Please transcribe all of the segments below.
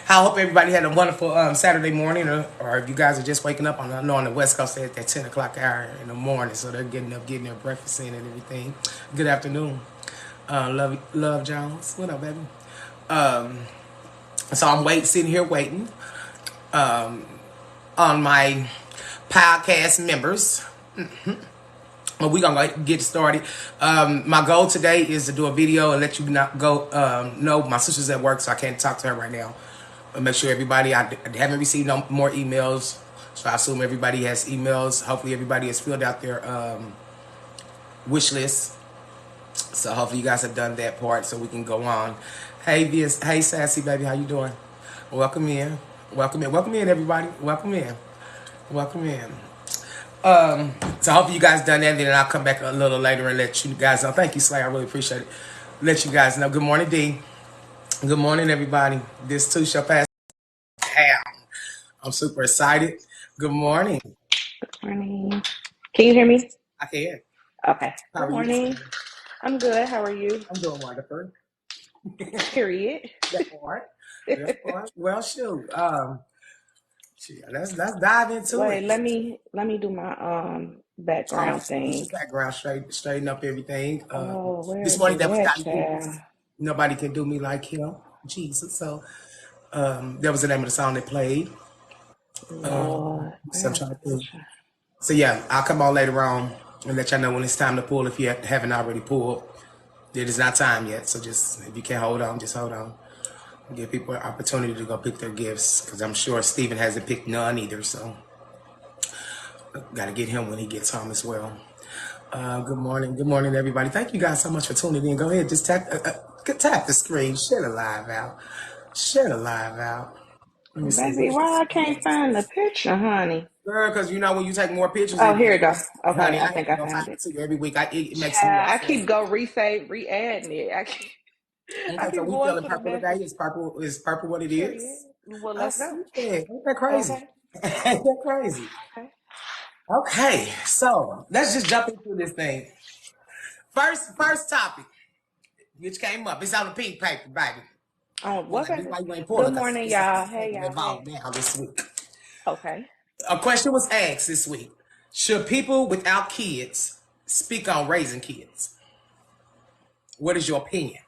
I hope everybody had a wonderful Saturday morning, or if you guys are just waking up. I know on the West Coast at that 10 o'clock hour in the morning, so they're getting up, getting their breakfast in and everything. Good afternoon. Love Jones. What up, baby? Um, so I'm sitting here waiting on my podcast members. But we're going to get started. My goal today is to do a video and let you know my sister's at work, so I can't talk to her right now. But make sure everybody, I haven't received no more emails, so I assume everybody has emails. Hopefully everybody has filled out their wish list. So hopefully you guys have done that part so we can go on. Hey, Sassy, baby, how you doing? Welcome in. Welcome in, everybody. Welcome in. So hopefully you guys done that, and then I'll come back a little later and let you guys know. Thank you, Slay. I really appreciate it. Let you guys know. Good morning, D. Good morning, everybody. This too shall pass. I'm super excited. Good morning. Morning. Can you hear me? I can. Okay. Good morning. I'm good. How are you? I'm doing wonderful. Period. That part. Well, shoot. Let's dive into it. Wait, let me do my background thing. Background straighten up everything. Where this is morning it that at, was nobody can do me like him. Jesus. So that was the name of the song they played. So I'm trying to think. So yeah, I'll come on later on and let y'all know when it's time to pull if you haven't already pulled. It is not time yet, so just if you can't hold on, just hold on. Give people an opportunity to go pick their gifts, because I'm sure Steven hasn't picked none either, so got to get him when he gets home as well. Good morning, everybody. Thank you guys so much for tuning in. Go ahead, just tap the screen, share the live out. Let me see. Baby, why I can't find the picture, honey? Girl, because you know when you take more pictures, Oh, here it goes. Okay, honey, I think I don't found talk it. to you every week. It makes me I keep re-adding it. I Okay, so keep we going feeling to the purple today. message. Is purple what it Period. is? Well, I let's go. see that. Ain't that crazy? Okay. Ain't that crazy? Okay, so let's just jump into this thing. First topic, which came up. It's on the pink paper, baby. Oh, what? Good morning, y'all. Hey, y'all. Now this week. Okay. A question was asked this week. Should people without kids speak on raising kids? What is your opinion?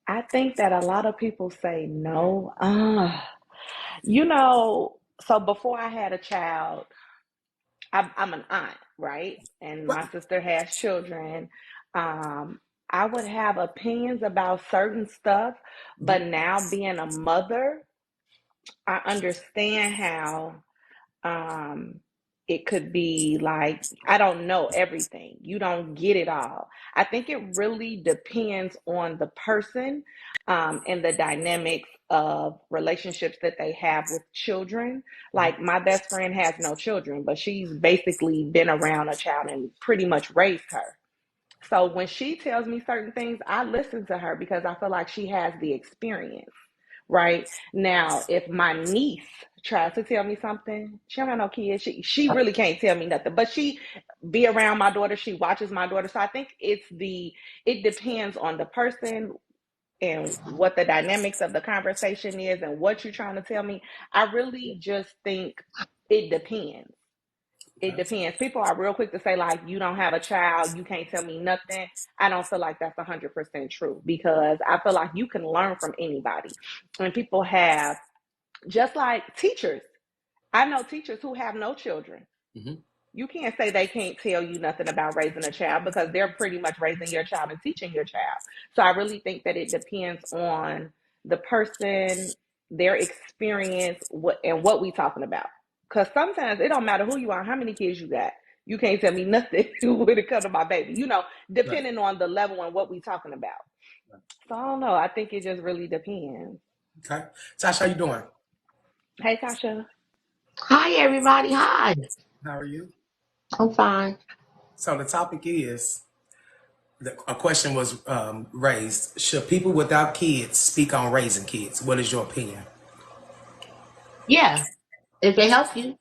I think that a lot of people say no. So before I had a child, I'm an aunt, right? And my sister has children. I would have opinions about certain stuff, but now being a mother, I understand how it could be like, I don't know everything. You don't get it all. I think it really depends on the person and the dynamics of relationships that they have with children. Like my best friend has no children, but she's basically been around a child and pretty much raised her. So when she tells me certain things, I listen to her because I feel like she has the experience. Right now, if my niece tries to tell me something, she don't have no kids. She really can't tell me nothing. But she be around my daughter. She watches my daughter. So I think it depends on the person and what the dynamics of the conversation is and what you're trying to tell me. I really just think it depends. It depends. People are real quick to say, like, you don't have a child, you can't tell me nothing. I don't feel like that's 100% true, because I feel like you can learn from anybody. And people have, just like teachers. I know teachers who have no children. You can't say they can't tell you nothing about raising a child, because they're pretty much raising your child and teaching your child. So I really think that it depends on the person, their experience, what we talking about. Because sometimes it don't matter who you are, how many kids you got. You can't tell me nothing when it comes to my baby. Depending on the level and what we talking about. So I don't know. I think it just really depends. Okay. Tasha, how you doing? Hey, Tasha. Hi, everybody. Hi. How are you? I'm fine. So the topic is, a question was raised. Should people without kids speak on raising kids? What is your opinion? Yeah, if they help you,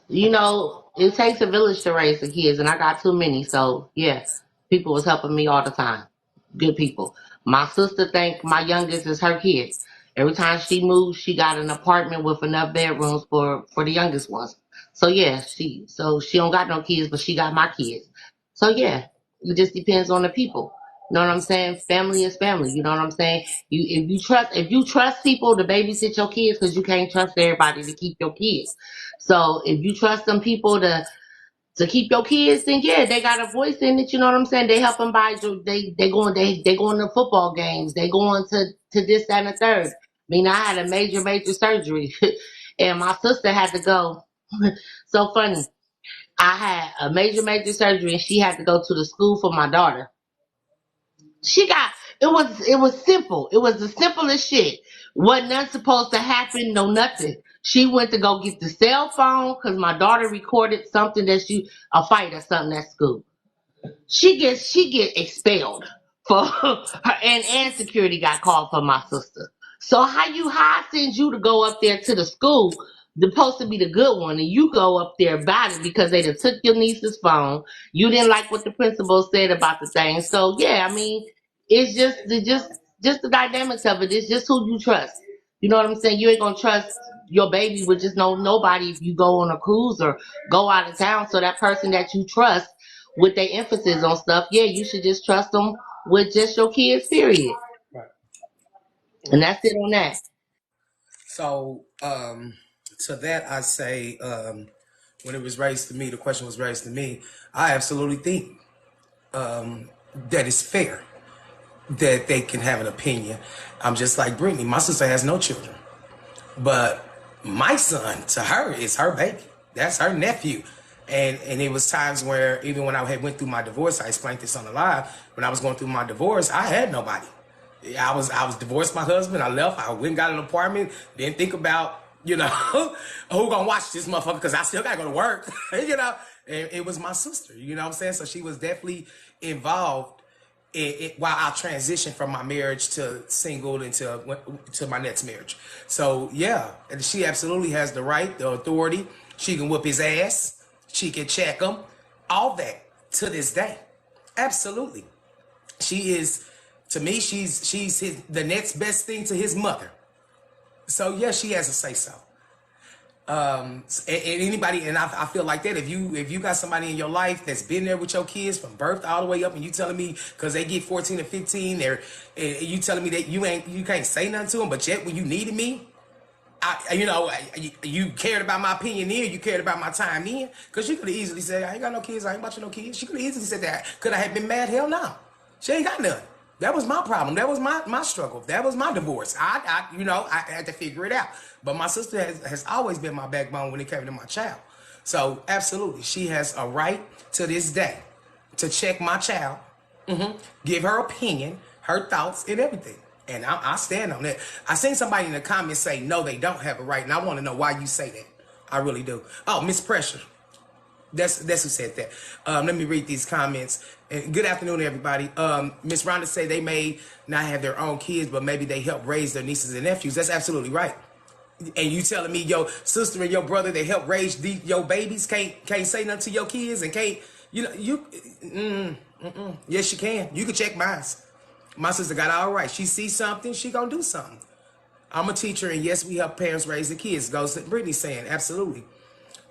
it takes a village to raise the kids, and I got too many. So, yeah, people was helping me all the time. Good people. My sister think my youngest is her kid. Every time she moves, she got an apartment with enough bedrooms for the youngest ones. So yeah, she don't got no kids, but she got my kids. So yeah, it just depends on the people. You know what I'm saying? Family is family. You know what I'm saying? If you trust people to babysit your kids, because you can't trust everybody to keep your kids. So if you trust some people to keep your kids, then yeah, they got a voice in it. You know what I'm saying? They help them buy. They going to football games. They going to this that, and the third. I mean, I had a major surgery, and my sister had to go. So funny. I had a major surgery, and she had to go to the school for my daughter. She got it was simple. It was the simplest shit. Wasn't nothing supposed to happen, no nothing. She went to go get the cell phone because my daughter recorded something that she a fight or something at school. She get expelled for her, and security got called for my sister. So how I send you to go up there to the school, supposed to be the good one, and you go up there about it because they done took your niece's phone. You didn't like what the principal said about the thing. So yeah, I mean, it's just the dynamics of it. It's just who you trust. You know what I'm saying? You ain't gonna trust your baby with just nobody if you go on a cruise or go out of town. So that person that you trust with their emphasis on stuff, yeah, you should just trust them with just your kids, period. Right. And Right. that's it on that. So to that, I say, when it was raised to me, the question was raised to me. I absolutely think that it's fair that they can have an opinion. I'm just like Brittany. My sister has no children, but my son to her is her baby. That's her nephew. And it was times where even when I had went through my divorce, I explained this on the live. When I was going through my divorce, I had nobody. I was divorced my husband. I left. I went and got an apartment. Didn't think about, who gonna watch this motherfucker because I still gotta go to work. And it was my sister. You know what I'm saying? So she was definitely involved while I transitioned from my marriage to single to my next marriage. So yeah, and she absolutely has the right, the authority. She can whoop his ass. She can check him. All that to this day. Absolutely. She is, to me, she's the next best thing to his mother. So yeah, she has a say so. And anybody, and I feel like that if you got somebody in your life that's been there with your kids from birth all the way up, and you telling me because they get 14 or 15, you telling me that you can't say nothing to them, but yet when you needed me, you cared about my opinion then, you cared about my time then, because she could have easily said, I ain't got no kids, I ain't watching no kids. She could have easily said that. Could I have been mad? Hell no. She ain't got none. That was my problem. That was my struggle. That was my divorce. I had to figure it out. But my sister has always been my backbone when it came to my child. So absolutely, she has a right to this day to check my child, give her opinion, her thoughts, and everything. And I stand on that. I seen somebody in the comments say, no, they don't have a right. And I want to know why you say that. I really do. Oh, Miss Pressure. That's who said that. Let me read these comments. And good afternoon, everybody. Miss Rhonda say they may not have their own kids, but maybe they help raise their nieces and nephews. That's absolutely right. And you telling me your sister and your brother they help raise your babies can't say nothing to your kids and can't yes you can. You can check mine. My sister got it all right. She sees something, she gonna do something. I'm a teacher, and yes, we help parents raise the kids. Goes to Brittany saying, absolutely.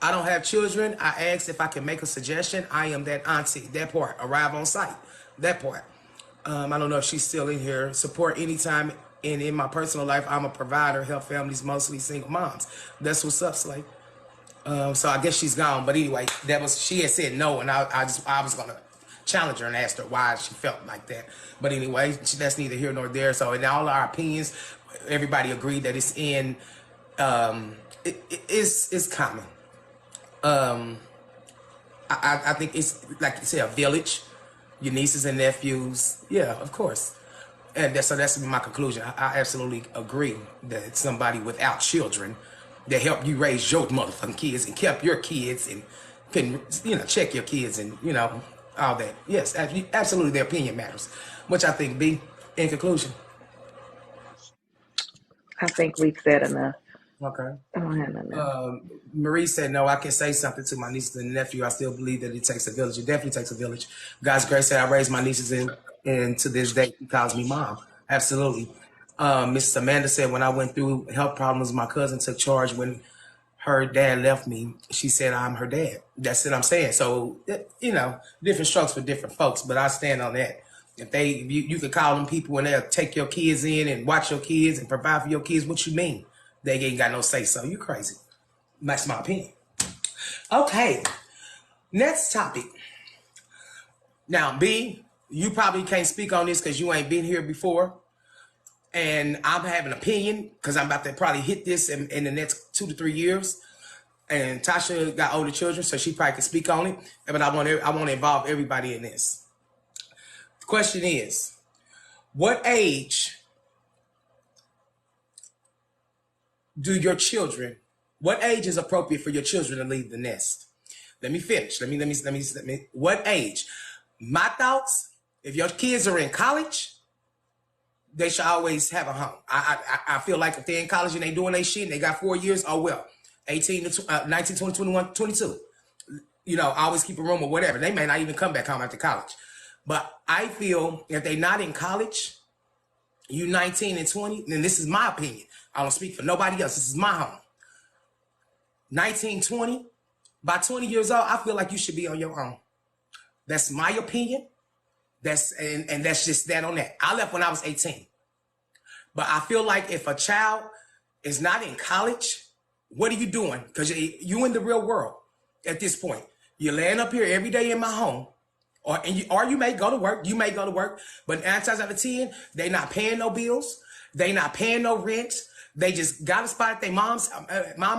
I don't have children. I asked if I can make a suggestion. I am that auntie. That part. Arrive on site. That part. I don't know if she's still in here. Support anytime. And in my personal life, I'm a provider. Help families, mostly single moms. That's what's up, Slay. So I guess she's gone. But anyway, she had said no, and I was gonna challenge her and ask her why she felt like that. But anyway, that's neither here nor there. So in all our opinions, everybody agreed that it's it's common. I think it's like you say, a village, your nieces and nephews. Yeah, of course. And that's my conclusion. I absolutely agree that somebody without children that helped you raise your motherfucking kids and kept your kids and can check your kids and all that. Yes, absolutely, their opinion matters, which I think be in conclusion. I think we've said enough. Okay. I don't have enough. Marie said, no, I can say something to my nieces and nephew. I still believe that it takes a village. It definitely takes a village. God's grace said, I raised my nieces And to this day, she calls me mom. Absolutely. Miss Amanda said when I went through health problems, my cousin took charge when her dad left me. She said I'm her dad. That's what I'm saying. So different strokes for different folks, but I stand on that. If you could call them people and they'll take your kids in and watch your kids and provide for your kids, what you mean? They ain't got no say so. You crazy. That's my opinion. Okay. Next topic. Now, B, you probably can't speak on this because you ain't been here before. And I'm having an opinion because I'm about to probably hit this in the next 2 to 3 years. And Tasha got older children, so she probably can speak on it. But I want to involve everybody in this. The question is, what age what age is appropriate for your children to leave the nest? Let me finish. Let me. What age? My thoughts, if your kids are in college, they should always have a home. I feel like if they're in college and they doing their shit and they got 4 years, oh well. 18 to 19, 20, 21, 22. Always keep a room or whatever. They may not even come back home after college. But I feel if they're not in college, you 19 and 20, then this is my opinion. I don't speak for nobody else. This is my home. 19, 20, by 20 years old, I feel like you should be on your own. That's my opinion. That's just that on that. I left when I was 18. But I feel like if a child is not in college, what are you doing? Because you in the real world at this point. You're laying up here every day in my home. Or you may go to work. You may go to work. But 9 times out of 10, they not paying no bills. They not paying no rent. They just got a spot at their mom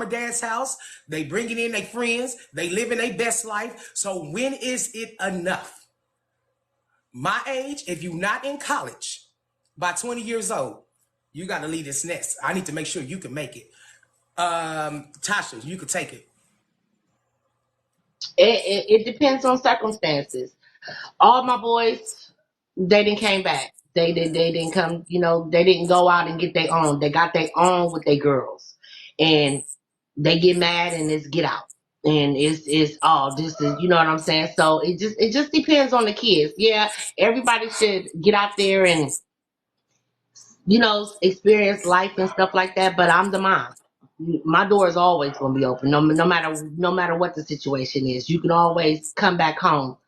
or dad's house. They bringing in their friends. They living their best life. So when is it enough? My age, if you're not in college, by 20 years old, you got to leave this nest. I need to make sure you can make it. Tasha, you could take it. It depends on circumstances. All my boys, they didn't came back. They didn't come. They didn't go out and get their own. They got their own with their girls, and they get mad and it's get out. And it's all this is what I'm saying. So it just depends on the kids. Yeah, everybody should get out there and experience life and stuff like that. But I'm the mom. My door is always going to be open, no matter what the situation is. You can always come back home,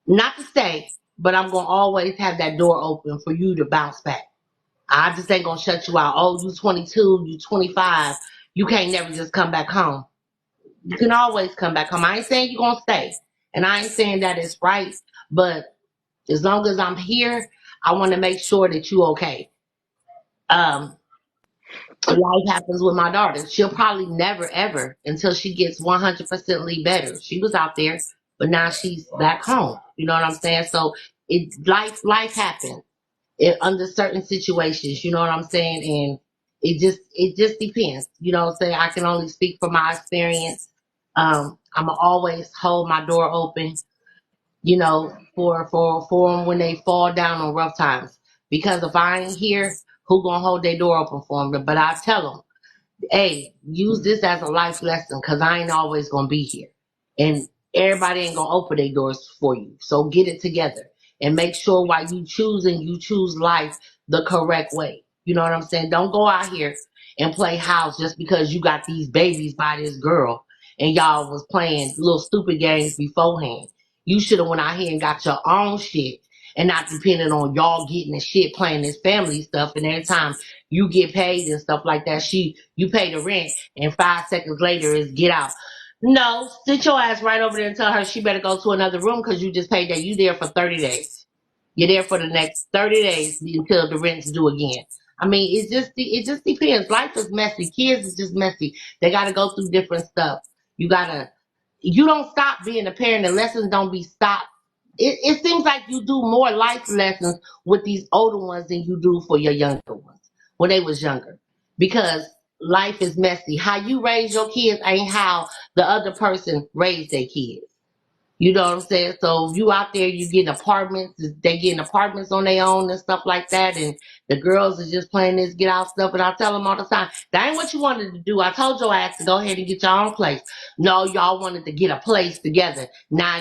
not to stay, but I'm going to always have that door open for you to bounce back. I just ain't going to shut you out. Oh, you 22, you 25, you can't never just come back home. You can always come back home. I ain't saying you're going to stay, and I ain't saying that it's right, but as long as I'm here, I want to make sure that you okay. Life happens with my daughter. She'll probably never ever until she gets 100% better. She was out there, but now she's back home. You know what I'm saying? So life happens under certain situations. You know what I'm saying? And it just depends. You know what I'm saying? I can only speak from my experience. I'm gonna always hold my door open. For them when they fall down on rough times. Because if I ain't here, who gonna hold their door open for them? But I tell them, hey, use this as a life lesson because I ain't always gonna be here, and everybody ain't gonna open their doors for you. So get it together and make sure while you choose life the correct way. You know what I'm saying? Don't go out here and play house just because you got these babies by this girl and y'all was playing little stupid games beforehand. You should have went out here and got your own shit and not depending on y'all getting the shit playing this family stuff. And every time you get paid and stuff like that, you pay the rent and 5 seconds later is get out. No, sit your ass right over there and tell her she better go to another room because you just paid that. You there for 30 days. You're there for the next 30 days until the rent's due again. I mean, it just depends. Life is messy. Kids is just messy. They got to go through different stuff. You don't stop being a parent. The lessons don't be stopped. It seems like you do more life lessons with these older ones than you do for your younger ones when they was younger. Because life is messy. How you raise your kids ain't how the other person raised their kids. You know what I'm saying? So you out there, you getting apartments, they getting apartments on their own and stuff like that. And the girls are just playing this get out stuff. And I tell them all the time, that ain't what you wanted to do. I told your ass to go ahead and get your own place. No, y'all wanted to get a place together. Now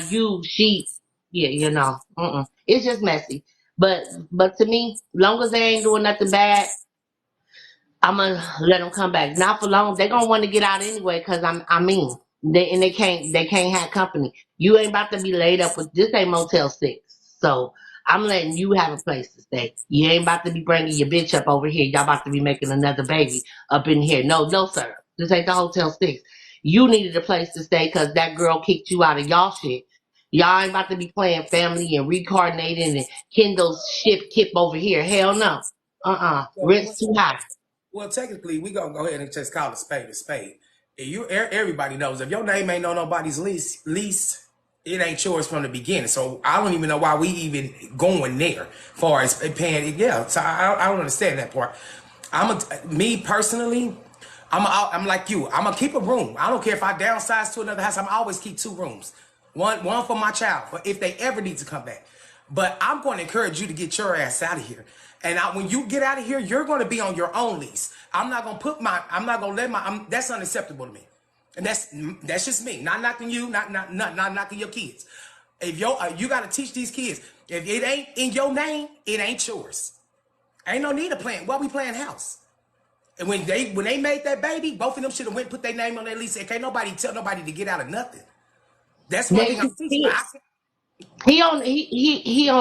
yeah, it's just messy. But to me, long as they ain't doing nothing bad, I'm gonna let them come back. Not for long. They're gonna want to get out anyway because I mean, they can't have company. You ain't about to be laid up with this ain't Motel 6. So I'm letting you have a place to stay. You ain't about to be bringing your bitch up over here. Y'all about to be making another baby up in here. No, no, sir. This ain't the Hotel 6. You needed a place to stay because that girl kicked you out of y'all shit. Y'all ain't about to be playing family and reincarnating and Kendall's ship kip over here. Hell no. Rent's too high. Well, technically, we gonna go ahead and just call a spade a spade. Everybody knows if your name ain't on nobody's lease, it ain't yours from the beginning. So I don't even know why we even going there, far as paying it. Yeah, so I don't understand that part. Me personally, I'm like you. I'm gonna keep a room. I don't care if I downsize to another house. I'm always keep 2 rooms, one for my child, for if they ever need to come back. But I'm going to encourage you to get your ass out of here. And when you get out of here, you're going to be on your own lease. I'm not going to I'm not going to let that's unacceptable to me. And that's just me. Not knocking you, not knocking your kids. If you got to teach these kids. If it ain't in your name, it ain't yours. Ain't no need of playing. Why we playing house? And when they made that baby, both of them should have went and put their name on their lease. And can't nobody tell nobody to get out of nothing. That's one They thing I'm teaching. he on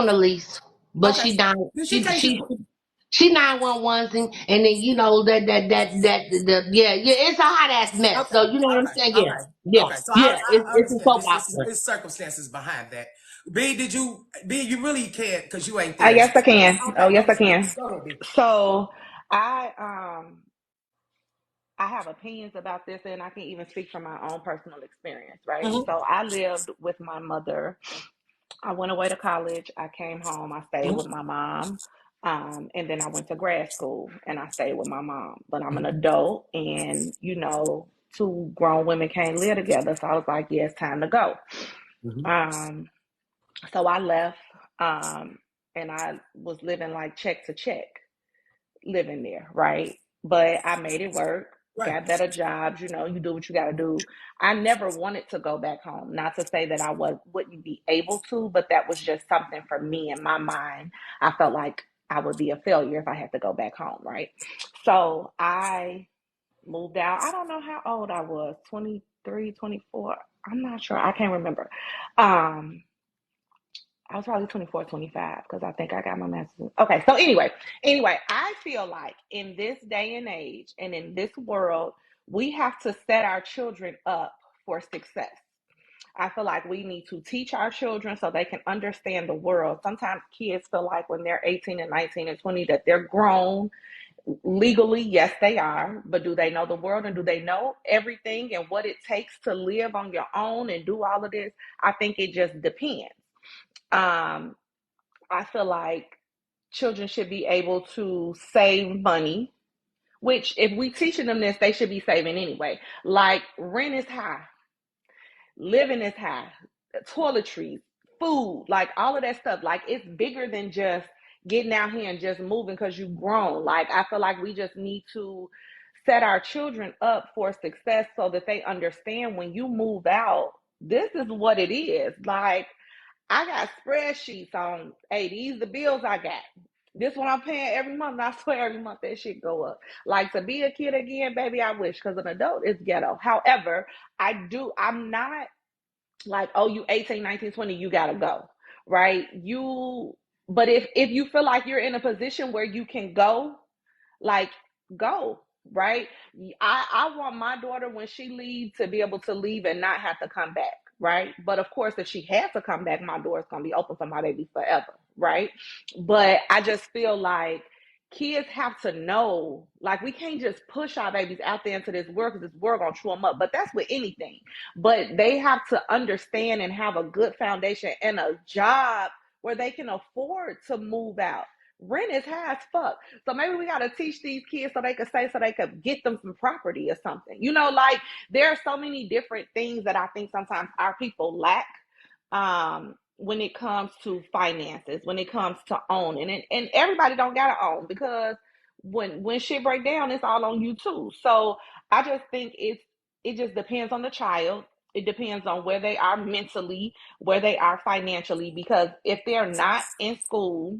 the lease, but Okay. she down. Then she She can't just she she 911 and then you know that yeah it's a hot ass mess. okay, So you know what I'm okay, saying? okay, Yeah okay. So yeah. I It's a understand. soap This opera. it's circumstances behind that. B? You really can't because you ain't there. Yes, I can. Oh, Okay, yes, I can. go ahead, B. So I have opinions about this, and I can even speak from my own personal experience, right? Mm-hmm, So I lived with my mother. I went away to college. I came home. I stayed with my mom. And then I went to grad school and I stayed with my mom. But I'm an adult, and, 2 grown women can't live together. So I was like, yeah, it's time to go. mm-hmm. Um, so I left, and I was living like check to check, living there, right? But I made it work, Right. got better jobs, you do what you got to do. I never wanted to go back home. Not to say that wouldn't be able to, but that was just something for me in my mind. I felt like I would be a failure if I had to go back home, right? So I moved out. I don't know how old I was, 23, 24. I'm not sure. I can't remember. Um, I was probably 24, 25 because I think I got my master's. Okay, so anyway, I feel like in this day and age and in this world, we have to set our children up for success. I feel like we need to teach our children so they can understand the world. Sometimes kids feel like when they're 18 and 19 and 20 that they're grown legally. Yes, they are, but do they know the world and do they know everything and what it takes to live on your own and do all of this? I think it just depends. Um, I feel like children should be able to save money, which if we teaching them this, they should be saving anyway. Like rent is high, living is high, toiletries, food, like all of that stuff. Like it's bigger than just getting out here and just moving because you've grown. Like I feel like we just need to set our children up for success so that they understand when you move out, this is what it is. Like I got spreadsheets on, hey, these the bills I got. This one I'm paying every month. And I swear every month that shit go up. Like to be a kid again, baby, I wish, because an adult is ghetto. However, I'm not like, oh, you 18, 19, 20, you gotta go. Right? But if you feel like you're in a position where you can go, like go, right? I want my daughter when she leaves to be able to leave and not have to come back, right? But of course, if she has to come back, my door is going to be open for my baby forever, right? But I just feel like kids have to know, like we can't just push our babies out there into this world because this world gonna chew them up. But that's with anything. But they have to understand and have a good foundation and a job where they can afford to move out. Rent is high as fuck. So maybe we got to teach these kids so they could get them some property or something. Like there are so many different things that I think sometimes our people lack when it comes to finances, when it comes to owning. And everybody don't got to own because when shit break down, it's all on you too. So I just think it just depends on the child. It depends on where they are mentally, where they are financially, because if they're not in school,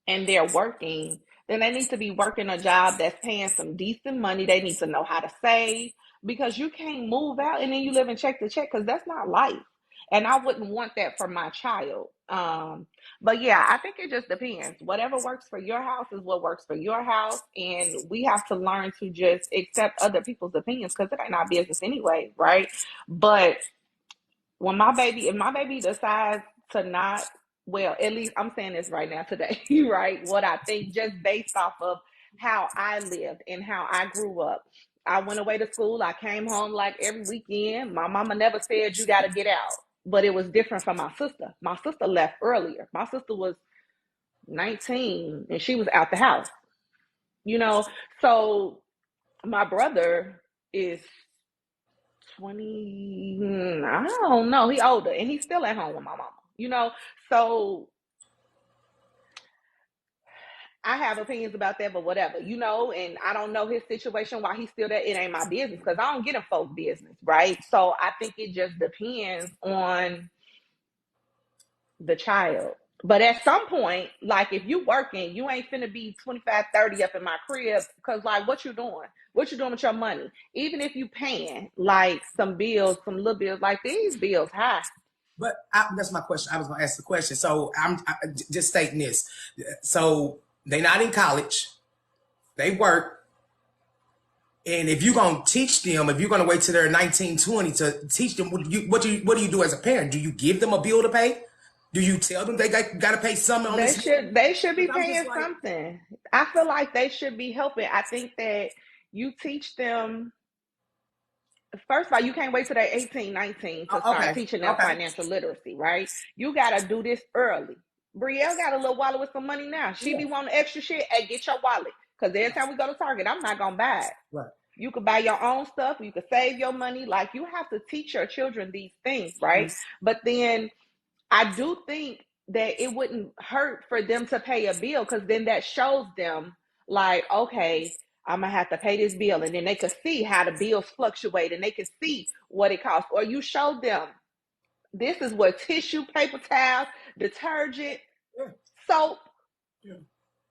and they're working, then they need to be working a job that's paying some decent money. They need to know how to save, because you can't move out and then you live in check to check, because that's not life. And I wouldn't want that for my child. But yeah, I think it just depends. Whatever works for your house is what works for your house. And we have to learn to just accept other people's opinions, because it ain't our business anyway, right? But when if my baby decides to not, well, at least I'm saying this right now today, right? What I think, just based off of how I lived and how I grew up. I went away to school. I came home like every weekend. My mama never said you got to get out, but it was different for my sister. My sister left earlier. My sister was 19 and she was out the house, you know? So my brother is 20, I don't know. He older and he's still at home with my mama, you know? So I have opinions about that, but whatever, you know, and I don't know his situation, why he's still there. It ain't my business, because I don't get in folks' business, right? So I think it just depends on the child. But at some point, like if you working, you ain't finna be 25, 30 up in my crib, because like what you doing? What you doing with your money? Even if you paying like some bills, some little bills, like these bills high. But that's my question. I was going to ask the question. So I'm just stating this. So they not in college. They work. And if you're going to teach them, if you're going to wait till they're 19, 20 to teach them, what do you do as a parent? Do you give them a bill to pay? Do you tell them they got to pay something on this? They should be paying something. I feel like they should be helping. I think that you teach them. First of all, you can't wait till they're 18, 19 to start teaching them financial literacy, right? You got to do this early. Brielle got a little wallet with some money now. She be wanting extra shit. Hey, get your wallet. Because every time we go to Target, I'm not going to buy it. Right. You can buy your own stuff. You can save your money. Like, you have to teach your children these things, right? But then I do think that it wouldn't hurt for them to pay a bill, because then that shows them, like, okay, I'm going to have to pay this bill. And then they could see how the bills fluctuate and they could see what it costs. Or you show them, this is what tissue, paper towels, detergent, soap,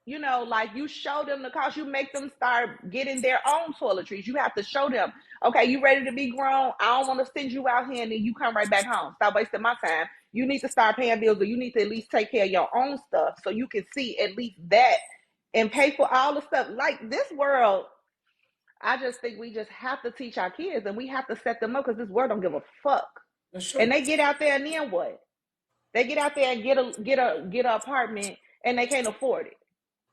you know, like you show them the cost. You make them start getting their own toiletries. You have to show them, okay, you ready to be grown? I don't want to send you out here and then you come right back home. Stop wasting my time. You need to start paying bills, or you need to at least take care of your own stuff so you can see at least that and pay for all the stuff. Like this world, I just think we just have to teach our kids, and we have to set them up, because this world don't give a fuck. And they get out there and then what? They get out there and get an apartment and they can't afford it.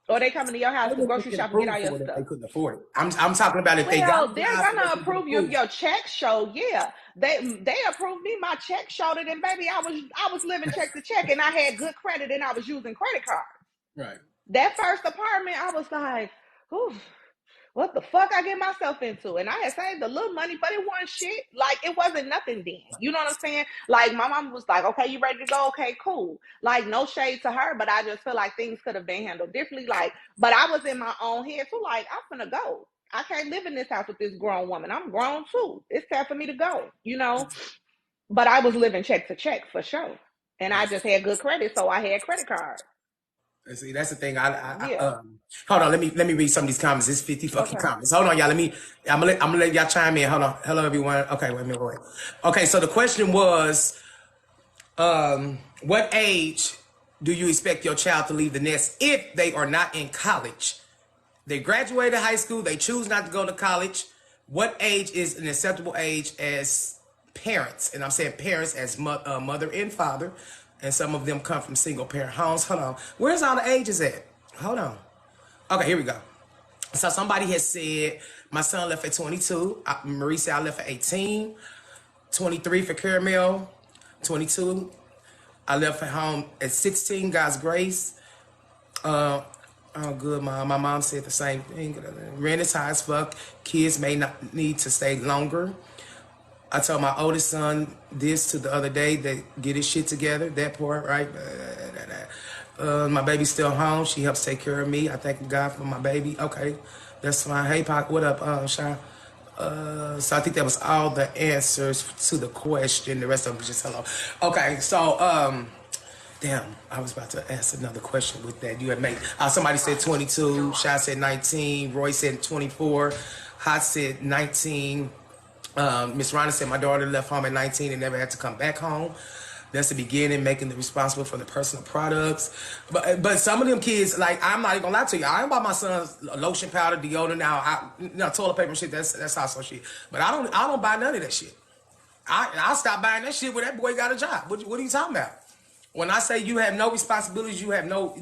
Or they come into your house to grocery shop and get all your stuff. They couldn't afford it. I'm talking about if they got. They're gonna approve you if your check show. Yeah, they approved me. My check showed it, and baby, I was living check to check, and I had good credit, and I was using credit cards. Right. That first apartment, I was like, ooh, what the fuck I get myself into? And I had saved a little money, but it wasn't shit. Like, it wasn't nothing then. You know what I'm saying? Like, my mom was like, okay, you ready to go? Okay, cool. Like, no shade to her, but I just feel like things could have been handled differently. Like, but I was in my own head too. Like, I'm finna go. I can't live in this house with this grown woman. I'm grown too. It's time for me to go, you know? But I was living check to check for sure. And I just had good credit, so I had credit cards. See, that's the thing. Hold on. Let me read some of these comments. It's 50 fucking comments. Hold on, y'all. I'm gonna let y'all chime in. Hold on. Hello, everyone. Okay, wait a minute. Okay, so the question was, what age do you expect your child to leave the nest if they are not in college? They graduated high school. They choose not to go to college. What age is an acceptable age as parents? And I'm saying parents as mother and father. And some of them come from single parent homes. Hold on. Where's all the ages at? Hold on. Okay, here we go. So somebody has said, my son left at 22. Marie said I left at 18. 23 for Caramel. 22. I left at home at 16, God's grace. Oh, good, Mom. My mom said the same thing. Rent is high as fuck. Kids may not need to stay longer. I told my oldest son this the other day, that get his shit together, that part, right? My baby's still home. She helps take care of me. I thank God for my baby. Okay, that's fine. Hey, Pac, what up, Sean? So I think that was all the answers to the question. The rest of them was just hello. Okay, so Damn, I was about to ask another question with that. You had made somebody said 22, Shy said 19, Roy said 24, Hot said 19. Miss Rhonda said my daughter left home at 19 and never had to come back home. That's the beginning, making them responsible for the personal products. But some of them kids, like I'm not even gonna lie to you, I don't buy my son's lotion, powder, deodorant now. Toilet paper and shit. That's also shit. But I don't buy none of that shit. I stopped buying that shit when that boy got a job. What are you talking about? When I say you have no responsibilities, you have no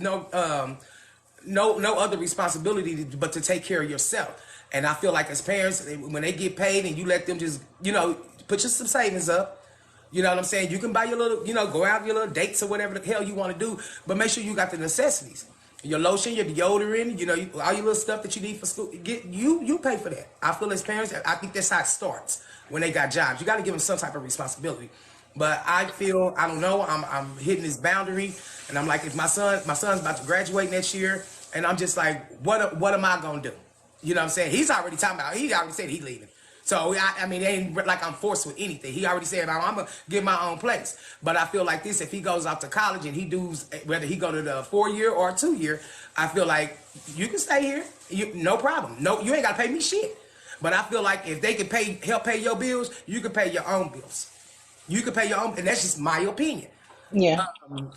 other responsibility but to take care of yourself. And I feel like as parents, when they get paid and you let them just, put some savings up. You know what I'm saying? You can buy your little, go out your little dates or whatever the hell you want to do, but make sure you got the necessities. Your lotion, your deodorant, all your little stuff that you need for school. You pay for that. I feel as parents, I think that's how it starts when they got jobs. You got to give them some type of responsibility. But I feel, I don't know, I'm hitting this boundary, and I'm like, if my son's about to graduate next year, and I'm just like, what am I gonna do? You know what I'm saying? He already said he's leaving. So I mean, it ain't like I'm forced with anything. He already said I'm gonna get my own place. But I feel like this: if he goes out to college and he does, whether he go to the 4-year or 2-year, I feel like you can stay here, no problem. No, you ain't gotta pay me shit. But I feel like if they can help pay your bills, you can pay your own bills. You can pay your own, and that's just my opinion. Yeah.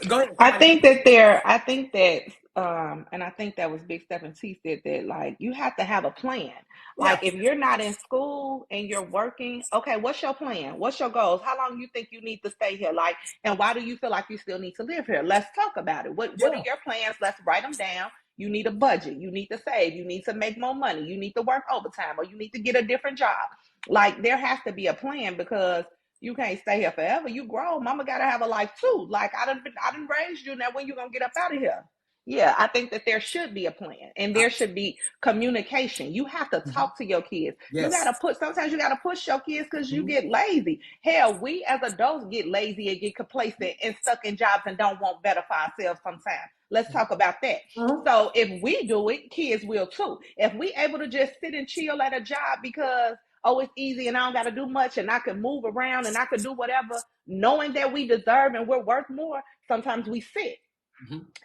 Go ahead. I think that, and I think that was Big Steph and T said that, like, you have to have a plan. Yeah. Like, if you're not in school and you're working, okay, what's your plan? What's your goals? How long you think you need to stay here? Like, and why do you feel like you still need to live here? Let's talk about it. What are Yeah. your plans? Let's write them down. You need a budget. You need to save. You need to make more money. You need to work overtime, or you need to get a different job. Like, there has to be a plan, because you can't stay here forever. You grow. Mama gotta have a life too. Like, I done raised you. Now when you gonna get up out of here? Yeah, I think that there should be a plan, and there should be communication. You have to talk to your kids. Yes. Sometimes you gotta push your kids because you get lazy. Hell, we as adults get lazy and get complacent and stuck in jobs and don't want better for ourselves sometimes. Let's talk about that. So if we do it, kids will too. If we able to just sit and chill at a job because, oh, it's easy and I don't got to do much and I can move around and I can do whatever, knowing that we deserve and we're worth more, sometimes we sit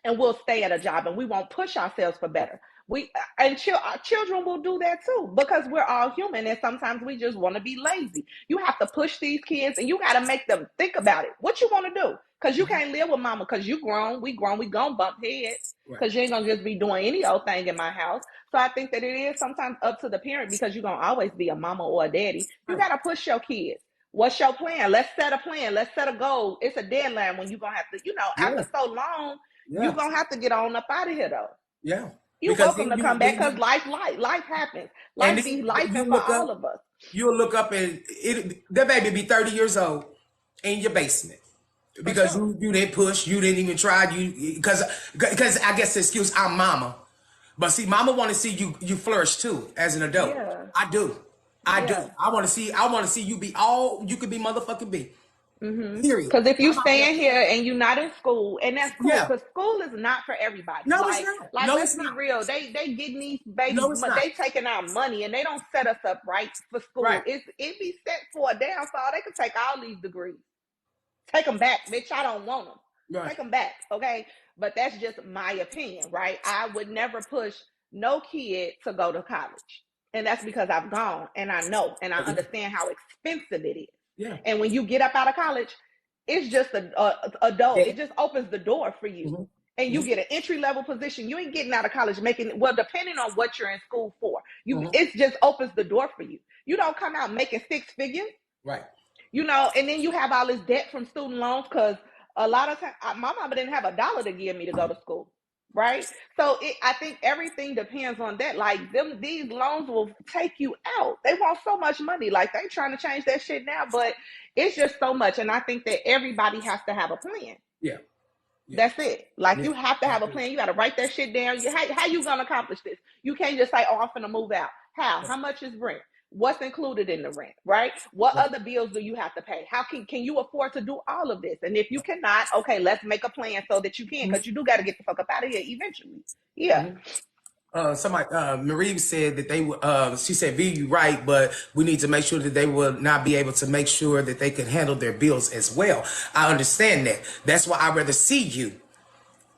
and we'll stay at a job and we won't push ourselves for better. Our children will do that too, because we're all human and sometimes we just want to be lazy. You have to push these kids and you got to make them think about it. What you want to do? Because you can't live with mama, because you grown, we gonna bump heads, because you ain't gonna just be doing any old thing in my house. So I think that it is sometimes up to the parent, because you're gonna always be a mama or a daddy. You gotta push your kids. What's your plan? Let's set a plan. Let's set a goal. It's a deadline when you're gonna have to, after so long, you're gonna have to get on up out of here though. Yeah. You're welcome to come back, because life happens. Life be life for all of us. You'll look up and that baby be 30 years old in your basement. Because you didn't push, you didn't even try, because I guess the excuse, I'm mama. But see, mama want to see you flourish too as an adult. Yeah. I do. I want to see you be all you could be, motherfucking be. Period. Because if you staying here and you're not in school, and that's cool, because school is not for everybody. No, it's not. Like, No, let's it's be not. real. They getting these babies, No, it's not. they taking our money and they don't set us up right for school. Right. It be set for a downfall. They can take all these degrees. Take them back, bitch. I don't want them. Right. Take them back, okay? But that's just my opinion, right? I would never push no kid to go to college. And that's because I've gone and I know and I understand how expensive it is. Yeah. And when you get up out of college, it's just a door. It just opens the door for you. And you get an entry-level position. You ain't getting out of college depending on what you're in school for. It just opens the door for you. You don't come out making 6 figures. Right. And then you have all this debt from student loans, because a lot of times my mama didn't have $1 to give me to go to school, right? So I think everything depends on that. Like, these loans will take you out. They want so much money. Like, they trying to change that shit now, but it's just so much. And I think that everybody has to have a plan. Yeah. That's it. Like, you have to have a plan. You got to write that shit down. How you gonna accomplish this? You can't just say, oh, I'm finna move out. How much is rent? What's included in the rent, right? What other bills do you have to pay? How can you afford to do all of this? And if you cannot, okay, let's make a plan so that you can, because you do got to get the fuck up out of here eventually. Yeah. Somebody, Marie said that they would. She said, "V, you right, but we need to make sure that they will not be able to make sure that they can handle their bills as well." I understand that. That's why I'd rather see you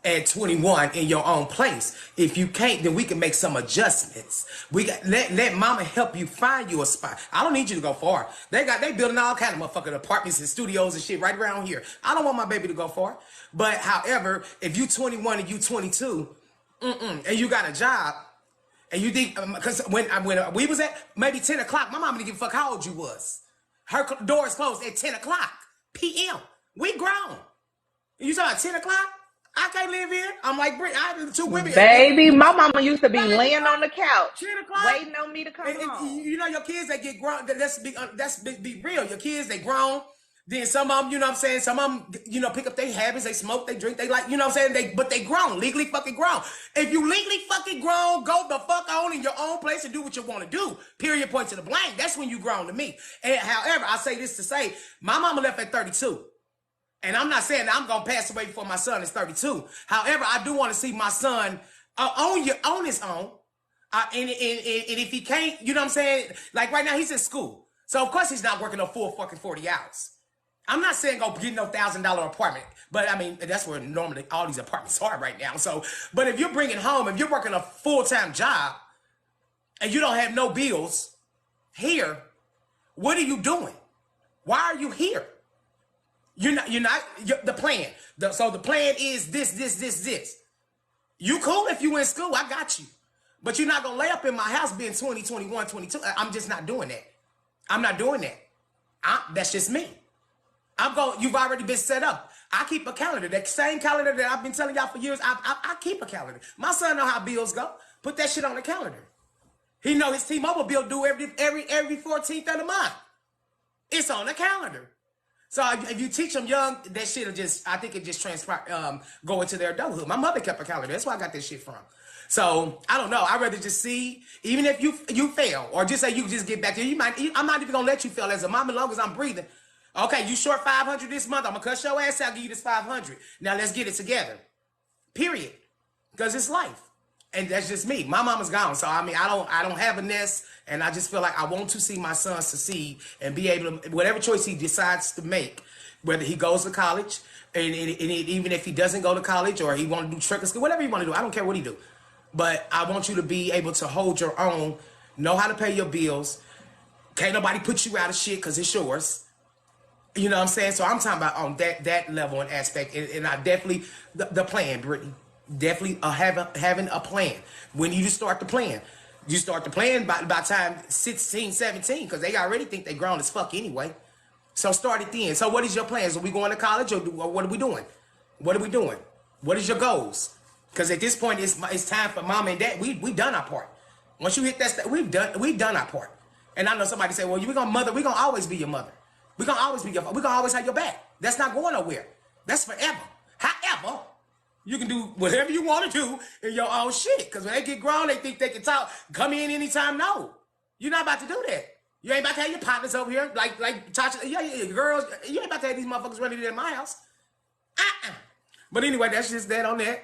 at 21 in your own place. If you can't, then we can make some adjustments. We got let mama help you find you a spot. I don't need you to go far. They building all kind of motherfucking apartments and studios and shit right around here. I don't want my baby to go far. But however, if you 21 and you 22, and you got a job, and you think, because when we was at maybe 10 o'clock, my mama didn't give a fuck how old you was. Her doors closed at 10 o'clock p.m. We grown. You talking about 10 o'clock? I can't live here. I'm like, Britt, I have two women. Baby, my mama used to be laying on the couch 10 o'clock, waiting on me to come home. You know, your kids, they get grown. Let's be real. Your kids, they grown. Then some of them, you know what I'm saying? Some of them, you know, pick up their habits. They smoke, they drink, they like, you know what I'm saying? But they grown, legally fucking grown. If you legally fucking grown, go the fuck on in your own place and do what you want to do. Period, point to the blank. That's when you grown to me. And however, I say this to say, my mama left at 32. And I'm not saying that I'm going to pass away before my son is 32. However, I do want to see my son on his own. And if he can't, you know what I'm saying? Like right now, he's in school. So, of course, he's not working a full fucking 40 hours. I'm not saying go get no $1,000 apartment. But, I mean, that's where normally all these apartments are right now. So, but if you're bringing home, if you're working a full-time job and you don't have no bills here, what are you doing? Why are you here? You're not the plan. So the plan is this. You cool if you in school, I got you. But you're not going to lay up in my house being 20, 21, 22. I'm just not doing that. I'm not doing that. That's just me. You've already been set up. I keep a calendar. That same calendar that I've been telling y'all for years, I keep a calendar. My son know how bills go. Put that shit on the calendar. He know his T-Mobile bill due every 14th of the month. It's on the calendar. So if you teach them young, that shit'll I think it just go into their adulthood. My mother kept a calendar. That's where I got this shit from. So I don't know. I'd rather just see, even if you fail, or just say you just get back there. I'm not even gonna let you fail as a mom as long as I'm breathing. Okay, you short 500 this month. I'm gonna cut your ass out, give you this 500. Now let's get it together. Period. Because it's life. And that's just me. My mama's gone. So I mean, I don't have a nest, and I just feel like I want to see my son succeed and be able to, whatever choice he decides to make, whether he goes to college, and even if he doesn't go to college, or he want to do trick or school, whatever he want to do, I don't care what he do. But I want you to be able to hold your own, know how to pay your bills. Can't nobody put you out of shit because it's yours. You know what I'm saying? So I'm talking about on that level and aspect. And I definitely, the plan, Brittany, definitely having a plan. When you start the plan, you start the plan by time 16, 17, because they already think they grown as fuck anyway. So start it then. So what is your plans? Are we going to college, or what are we doing? What are we doing? What is your goals? Because at this point, it's time for mom and dad. We done our part. Once you hit that, we've done our part. And I know somebody say, well, we're gonna always be your mother. We're gonna always have your back. That's not going nowhere. That's forever. However, you can do whatever you want to do in your own shit. Because when they get grown, they think they can talk, come in anytime. No, you're not about to do that. You ain't about to have your partners over here like Tasha. Yeah, girls. You ain't about to have these motherfuckers running in my house. But anyway, that's just that on that.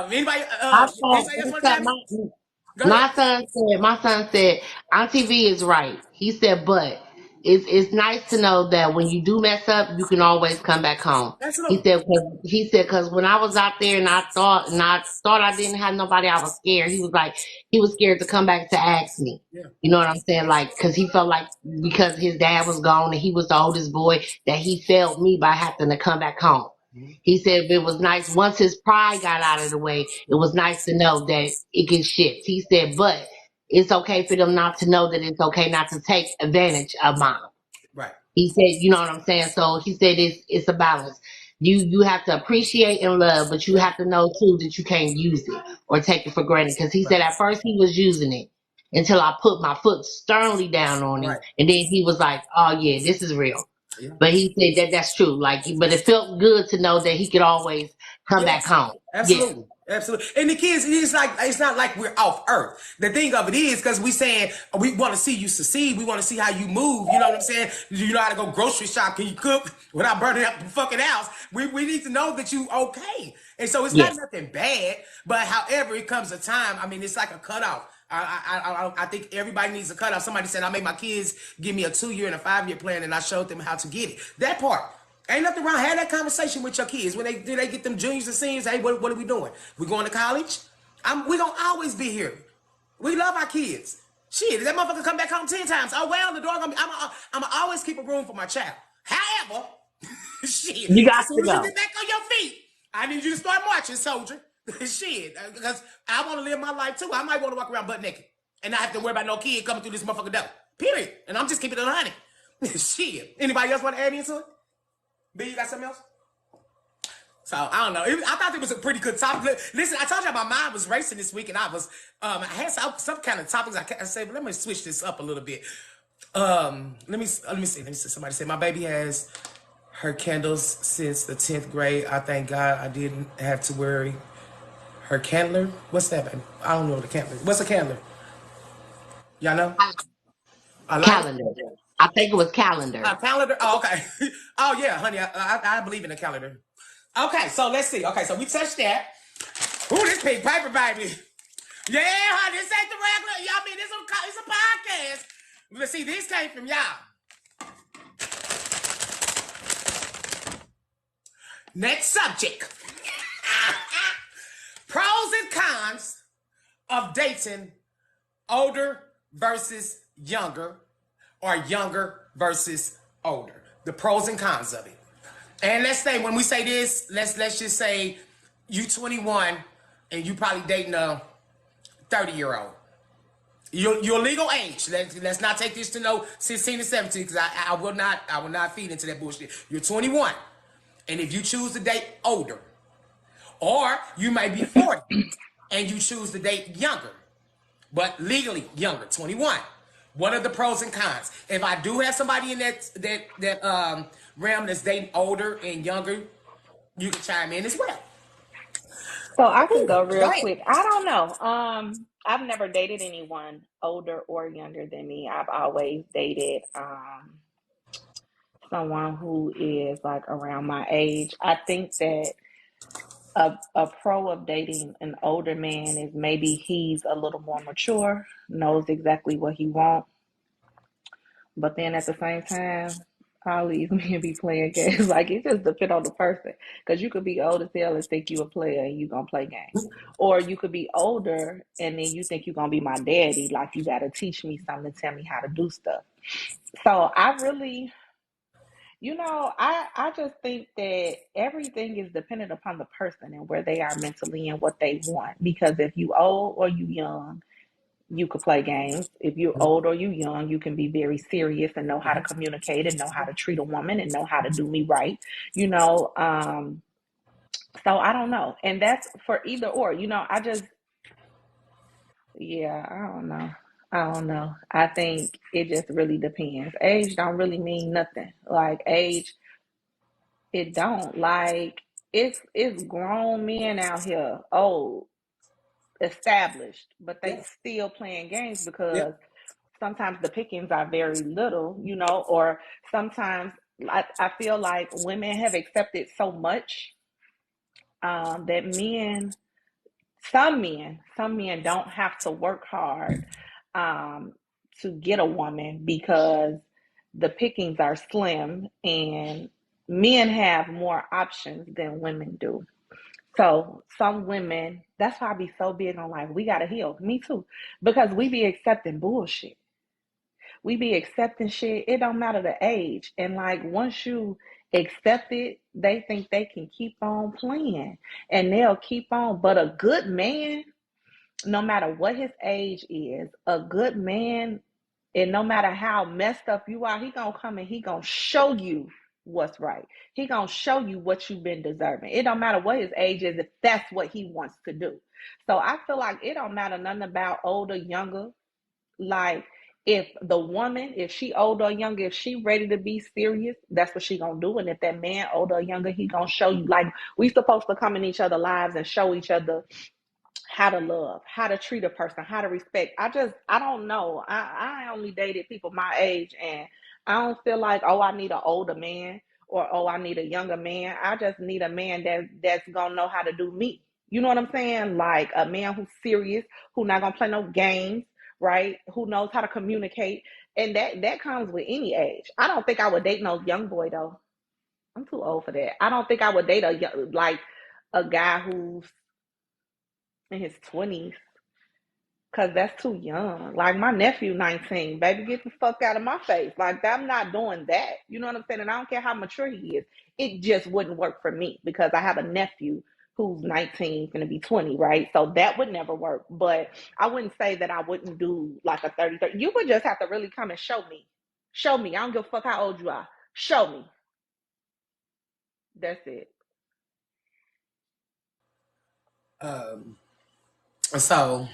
Anybody else want to tell me? My son said, Auntie V is right. He said, but it's nice to know that when you do mess up, you can always come back home. Absolutely. He said, because when I was out there and I thought I didn't have nobody, I was scared. He was scared to come back to ask me. Yeah. You know what I'm saying? Like, because he felt like because his dad was gone and he was the oldest boy, that he failed me by having to come back home. He said it was nice once his pride got out of the way. It was nice to know that it can shift. He said, but it's okay for them not to know that it's okay not to take advantage of mom. Right. He said, you know what I'm saying? So he said it's a balance. You have to appreciate and love, but you have to know too that you can't use it or take it for granted. Because he said at first he was using it until I put my foot sternly down on him, and then he was like, "Oh yeah, this is real." Yeah. But he said that's true. Like, but it felt good to know that he could always come back Yes, home. Yes. absolutely, absolutely. And the kids, it's not like we're off earth. The thing of it is because we saying we want to see you succeed. We want to see how you move. You know what I'm saying? You know how to go grocery shop? Can you cook without burning up the fucking house? We need to know that you okay. And so it's not Yes. nothing bad. But however, it comes a time. I mean, it's like a cutoff. I think everybody needs a cutoff. Somebody said I made my kids give me a 2-year and a 5-year plan, and I showed them how to get it. That part. Ain't nothing wrong. Have that conversation with your kids when they get them juniors and seniors. Hey, what are we doing? We going to college? We gonna always be here. We love our kids. Shit, that motherfucker come back home 10 times. Oh well, the door gonna be. I'm gonna always keep a room for my child. However, shit, You as got soon to as you go. get back on your feet, I need you to start marching, soldier. Shit, because I want to live my life too. I might want to walk around butt naked and not have to worry about no kid coming through this motherfucker door. Period. And I'm just keeping it 100. Shit. Anybody else want to add into it? B, you got something else? So I don't know. I thought it was a pretty good topic. Listen, I told you my mind was racing this week, and I was I had some kind of topics I said, but let me switch this up a little bit. Let me see. Somebody said my baby has her candles since the 10th grade. I thank God I didn't have to worry. Her candler? What's that, baby? I don't know what a candler. What's a candler? Y'all know? A lighter? Calendar. I think it was calendar. A calendar? Oh, okay. Oh yeah, honey. I believe in a calendar. Okay, so let's see. Okay, so we touched that. Ooh, this pink paper, baby. Yeah, honey, this ain't the regular. Y'all mean it's a podcast. Let's see, this came from y'all. Next subject. Pros and cons of dating older versus younger or younger versus older. The pros and cons of it. And let's say when we say this, let's just say you 21 and you probably dating a 30-year-old. Your legal age. Let's not take this to no 16 to 17 because I will not feed into that bullshit. You're 21. And if you choose to date older, or you may be 40 and you choose to date younger, but legally younger, 21. What are the pros and cons? If I do have somebody in that realm that's dating older and younger, you can chime in as well. So I could Ooh, go go real ahead. quick. I don't know. I've never dated anyone older or younger than me. I've always dated someone who is like around my age. I think that a pro of dating an older man is maybe he's a little more mature, knows exactly what he wants, but then at the same time, all these men be playing games. Like it just depends on the person. Because you could be old as hell and think you a player and you gonna play games. Or you could be older and then you think you're gonna be my daddy, like you gotta teach me something, tell me how to do stuff. So I really, I just think that everything is dependent upon the person and where they are mentally and what they want. Because if you old or you young, you could play games. If you're old or you young, you can be very serious and know how to communicate and know how to treat a woman and know how to do me right. You know, so I don't know. And that's for either or. Yeah, I don't know. I don't know. I think it just really depends. Age don't really mean nothing. Like age, it don't. Like it's grown men out here, old, established, but they Yeah. still playing games Yeah. because sometimes the pickings are very little, or sometimes I feel like women have accepted so much that some men don't have to work hard um, to get a woman because the pickings are slim and men have more options than women do. So some women, that's why I be so big on like, we gotta heal. Me too. Because we be accepting bullshit. We be accepting shit. It don't matter the age. And like once you accept it, they think they can keep on playing and they'll keep on. But a good man, no matter what his age is, a good man, and no matter how messed up you are, he gonna come and he gonna show you what's right. He gonna show you what you've been deserving. It don't matter what his age is if that's what he wants to do. So I feel like it don't matter nothing about older, younger. Like if the woman, if she older or younger, if she ready to be serious, that's what she gonna do. And if that man older or younger, he gonna show you. Like, we supposed to come in each other's lives and show each other how to love, how to treat a person, how to respect. I don't know. I only dated people my age, and I don't feel like, oh, I need an older man or oh, I need a younger man. I just need a man that's gonna know how to do me. You know what I'm saying? Like a man who's serious, who not gonna play no games, right? Who knows how to communicate, and that comes with any age. I don't think I would date no young boy though. I'm too old for that. I don't think I would date like a guy who's in his 20s, because that's too young. Like my nephew 19, baby, get the fuck out of my face. Like, I'm not doing that. You know what I'm saying? And I don't care how mature he is. It just wouldn't work for me because I have a nephew who's 19, going to be 20, right? So that would never work. But I wouldn't say that I wouldn't do like a 30. You would just have to really come and show me. Show me. I don't give a fuck how old you are. Show me. That's it. So,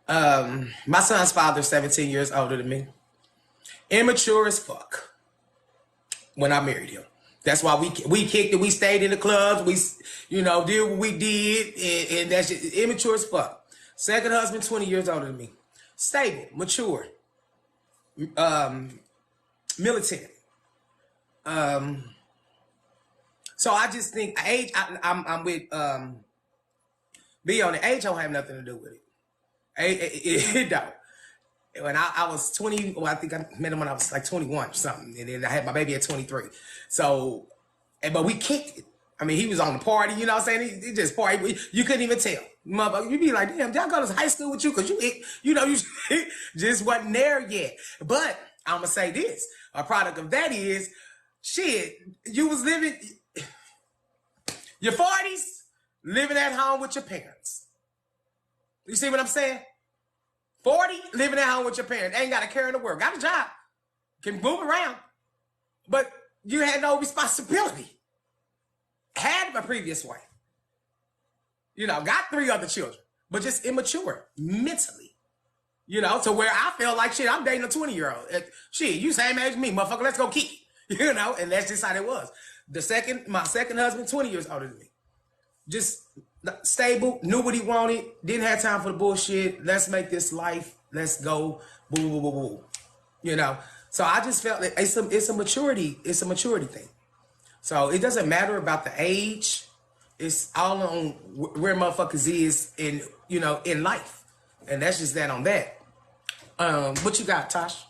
my son's father's 17 years older than me. Immature as fuck when I married him. That's why we kicked it. We stayed in the clubs. We, did what we did. And that's just immature as fuck. Second husband, 20 years older than me. Stable, mature, militant. So I just think age, I'm with B on the age don't have nothing to do with it. It don't. When I was 20, well, I think I met him when I was like 21 or something. And then I had my baby at 23. So, but we kicked it. I mean, he was on the party, you know what I'm saying? He just party. You couldn't even tell. Motherfucker, you'd be like, damn, did I go to high school with you? Because you just wasn't there yet. But I'm going to say this. A product of that is, shit, you was living your 40s, living at home with your parents. You see what I'm saying? 40, living at home with your parents. Ain't got a care in the world. Got a job. Can move around. But you had no responsibility. Had my previous wife. Got 3 other children. But just immature mentally. To where I feel like, shit, I'm dating a 20-year-old. Shit, you same age as me, motherfucker, let's go kick it. And that's just how it was. My second husband, 20 years older than me. Just stable, knew what he wanted, didn't have time for the bullshit. Let's make this life. Let's go. Boo, boo, boo, boo. So I just felt that it's a maturity thing. So it doesn't matter about the age. It's all on where motherfuckers is in life. And that's just that on that. What you got, Tosh?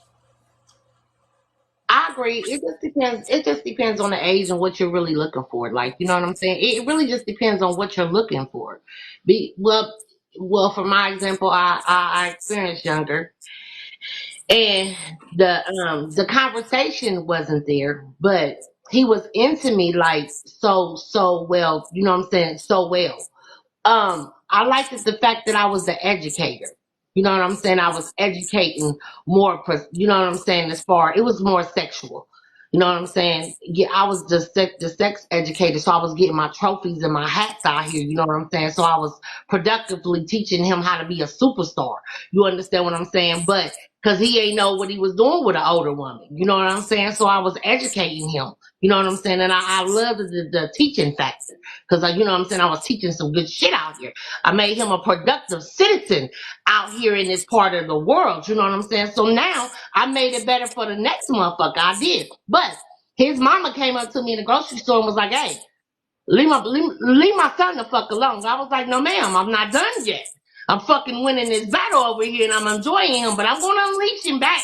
I agree. It just depends. It just depends on the age and what you're really looking for. Like, you know what I'm saying? It really just depends on what you're looking for. For my example, I experienced younger, and the conversation wasn't there, but he was into me like so well. You know what I'm saying? So well. I liked it, the fact that I was the educator. You know what I'm saying? I was educating more, you know what I'm saying? It was more sexual. You know what I'm saying? Yeah, I was the sex educator, so I was getting my trophies and my hats out here. You know what I'm saying? So I was productively teaching him how to be a superstar. You understand what I'm saying? But because he ain't know what he was doing with an older woman. You know what I'm saying? So I was educating him. You know what I'm saying? And I loved the teaching factor. Because, you know what I'm saying, I was teaching some good shit out here. I made him a productive citizen out here in this part of the world. You know what I'm saying? So now I made it better for the next motherfucker. I did. But his mama came up to me in the grocery store and was like, hey, leave my son the fuck alone. I was like, no, ma'am, I'm not done yet. I'm fucking winning this battle over here and I'm enjoying him, but I'm going to unleash him back.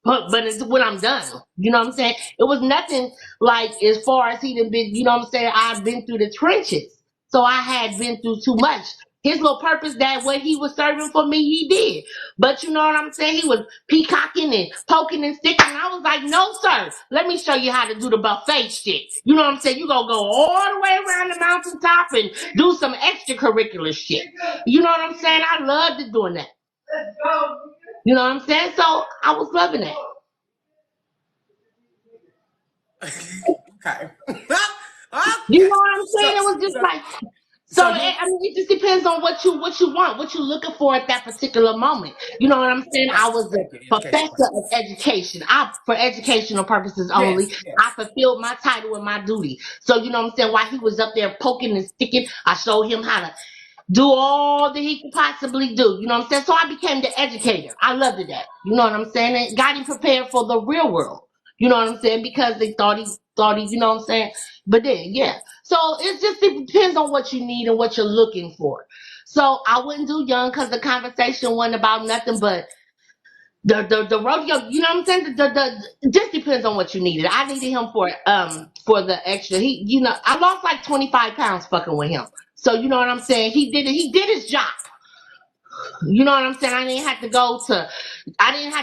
But it's when I'm done. You know what I'm saying? It was nothing like as far as he done been, you know what I'm saying? I've been through the trenches. So I had been through too much. His little purpose, that what he was serving for me, he did. But you know what I'm saying? He was peacocking and poking and sticking. And I was like, no, sir. Let me show you how to do the buffet shit. You know what I'm saying? You gonna go all the way around the mountaintop and do some extracurricular shit. You know what I'm saying? I loved doing that. You know what I'm saying? So I was loving it. Okay. You Okay. know what I'm saying? It was just like, So So you I mean, it just depends on what you want, what you're looking for at that particular moment. You know what I'm saying? right? I was Thank you. a Education professor of process. education. For educational purposes only, Yes, I yes. fulfilled my title and my duty. So you know what I'm saying? While he was up there poking and sticking, I showed him how to do all that he could possibly do. You know what I'm saying? So I became the educator. I loved that. You know what I'm saying? And got him prepared for the real world. You know what I'm saying? Because they thought he, you know what I'm saying? But then, yeah. So it depends on what you need and what you're looking for. So I wouldn't do young because the conversation wasn't about nothing but the rodeo. You know what I'm saying? It just depends on what you needed. I needed him for the extra. I lost like 25 pounds fucking with him. So you know what I'm saying? He did his job. You know what I'm saying? I didn't have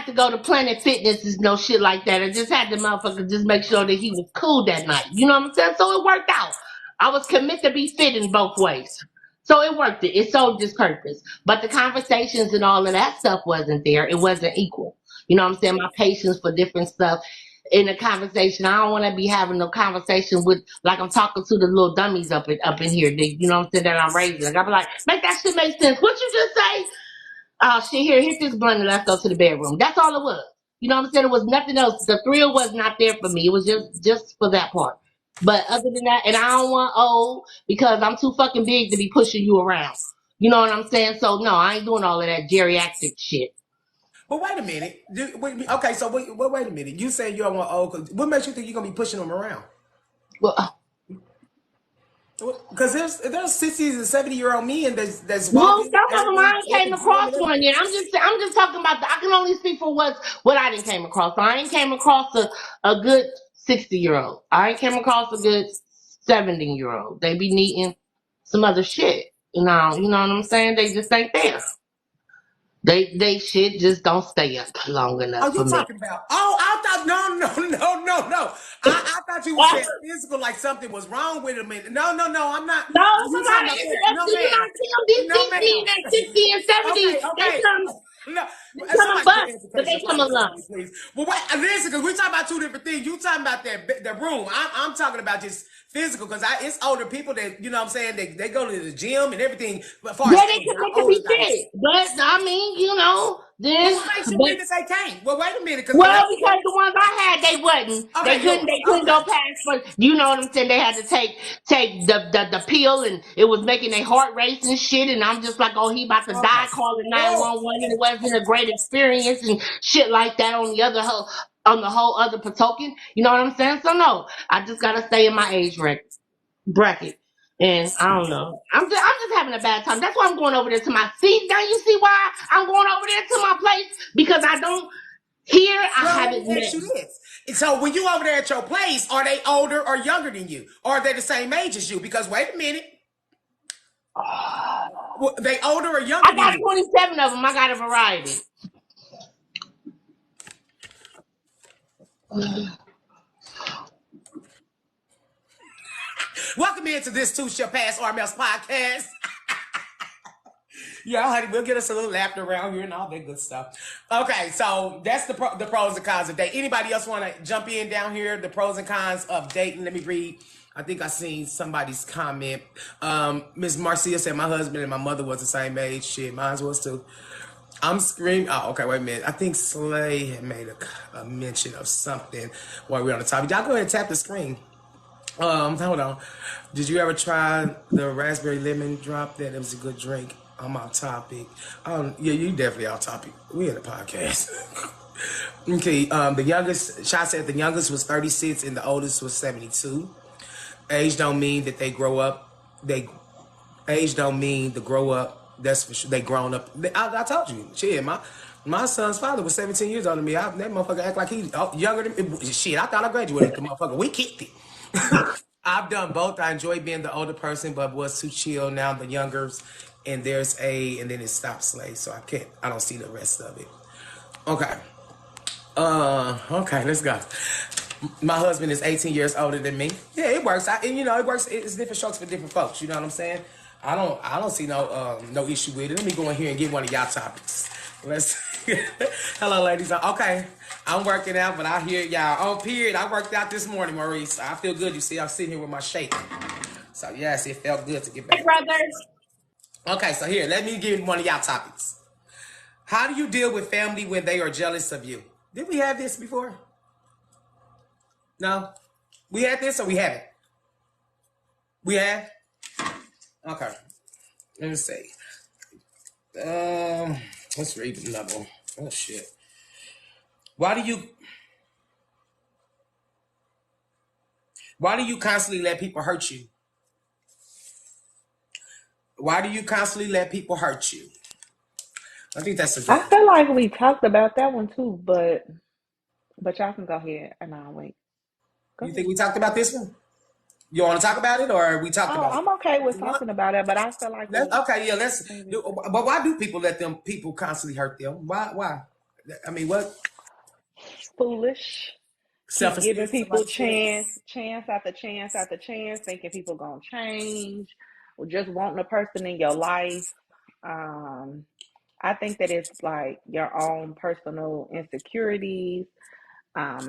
to go to Planet Fitness and no shit like that. I just had the motherfucker just make sure that he was cool that night. You know what I'm saying? So it worked out. I was committed to be fit in both ways. So it worked. It served its purpose. But the conversations and all of that stuff wasn't there. It wasn't equal. You know what I'm saying? My patience for different stuff in a conversation. I don't want to be having no conversation with like I'm talking to the little dummies up in here. You know what I'm saying? That I'm raising. Like, I'm like, make that shit make sense. What you just say? Oh shit, here, hit this blunt and let's go to the bedroom. That's all it was. You know what I'm saying? It was nothing else. The thrill was not there for me. It was just for that part. But other than that, and I don't want old because I'm too fucking big to be pushing you around. You know what I'm saying? So no, I ain't doing all of that geriatric shit. But wait a minute. Okay, so wait a minute. You say you don't want old. What makes you think you're gonna be pushing them around? Well, Because there's 60s and 70-year-old men that's well, walking some of them everything, I ain't at came the gym across and one everything. yet. I'm just talking about I can only speak for what I didn't came across. So I ain't came across a good 60-year-old. I ain't came across a good 70-year-old. They be needing some other shit. You know what I'm saying? They just ain't there. They shit just don't stay up long enough Oh, for you me. talking about? Oh, I thought no. I thought you were saying physical, like something was wrong with him. No. I'm not. No, You somebody, talking about that? it's, No, you ma'am. not see them, these No, 60 ma'am. and that 60 and 70, Okay. No, they come and somebody put bust, but education they come process on along. me, please. Well, wait, listen, because we're talking about two different things. You talking about the room. I'm talking about just physical, because it's older people that, you know what I'm saying, they go to the gym and everything. But as far Yeah, as they age, can, our they can oldest be got fit, but I mean, Well, then, what makes you but think that they can't? Well, wait a minute, because well, let's because the ones I had, they wasn't. okay, yours. They couldn't go Okay. past. But you know what I'm saying? They had to take the pill, and it was making their heart race and shit. And I'm just like, oh, he about to Okay. die, calling Oh, 911, and it wasn't a great experience and shit like that on the whole other token. You know what I'm saying? So no, I just gotta stay in my bracket. And I don't know. I'm just having a bad time. That's why I'm going over there to my seat. Now you see why I'm going over there to my place because I don't. Here, I well, let haven't me met. ask you this. So when you over there at your place, are they older or younger than you? Or are they the same age as you? Because wait a minute. They older or younger I than got you? 27 of them. I got a variety. Welcome into this Too Shall Pass RMF'S podcast. Yeah, honey, we'll get us a little laughter around here and all that good stuff. Okay, so that's the pros and cons of dating. Anybody else want to jump in down here? The pros and cons of dating. Let me read. I think I seen somebody's comment. Miss Marcia said my husband and my mother was the same age. Shit, mine was too. I'm screaming. Oh, okay, wait a minute. I think Slay had made a mention of something while we're on the topic. Y'all go ahead and tap the screen. Hold on. Did you ever try the raspberry lemon drop? That it was a good drink. I'm off topic. Yeah, you definitely off topic. We in a podcast. Okay. The youngest, Shot said the youngest was 36 and the oldest was 72. Age don't mean that they grow up. Age don't mean to grow up. That's for sure. They grown up. I told you. Shit, my son's father was 17 years older than me. That motherfucker act like he's younger than me. Shit, I thought I graduated the motherfucker. We kicked it. I've done both. I enjoy being the older person, but was too chill. Now the youngers, and and then it stops Slay. So I don't see the rest of it. Okay. Okay, let's go. My husband is 18 years older than me. Yeah, it works. And it works. It's different strokes for different folks. You know what I'm saying? I don't see no issue with it. Let me go in here and get one of y'all topics. Let's. Hello, ladies. Okay, I'm working out, but I hear y'all. Oh, period. I worked out this morning, Maurice. I feel good. You see, I'm sitting here with my shake. So yes, it felt good to get Hey, back. brother. Okay, so here, let me give you one of y'all topics. How do you deal with family when they are jealous of you? Did we have this before? No? We had this or we haven't? We have? Okay. Let me see. Let's read another one. Oh shit. Why do you why do you constantly let people hurt you? Why do you constantly let people hurt you? I think that's a good I one. feel like we talked about that one too, but y'all can go ahead and I'll wait. Go You ahead. think we talked about this one? You want to talk about it or we talked Oh, about it? I'm okay with You want? talking about it, but I feel like we Okay, yeah, let's maybe do, but why do people let them people constantly hurt them? Why? I mean, what foolish. Keep self-esteem giving people somebody said? chance after chance after chance, thinking people gonna change, or just wanting a person in your life. Um, I think that it's like your own personal insecurities,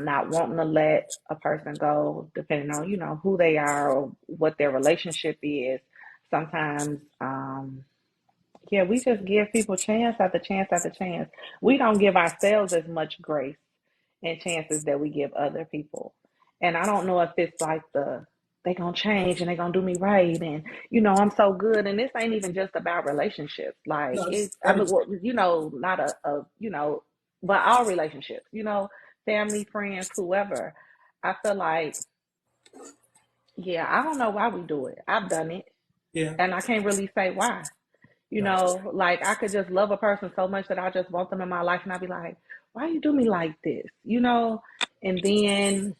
not wanting to let a person go, depending on who they are or what their relationship is. Sometimes, yeah, we just give people chance after chance after chance. We don't give ourselves as much grace and chances that we give other people. And I don't know if it's like they gonna change and they gonna do me right and I'm so good. And this ain't even just about relationships. Like No, it's it's I mean everything. well, not but all relationships, family, friends, whoever. I feel like, yeah, I don't know why we do it. I've done it Yeah, and I can't really say why. right. Like I could just love a person so much that I just want them in my life and I'd be like, why you do me like this? And then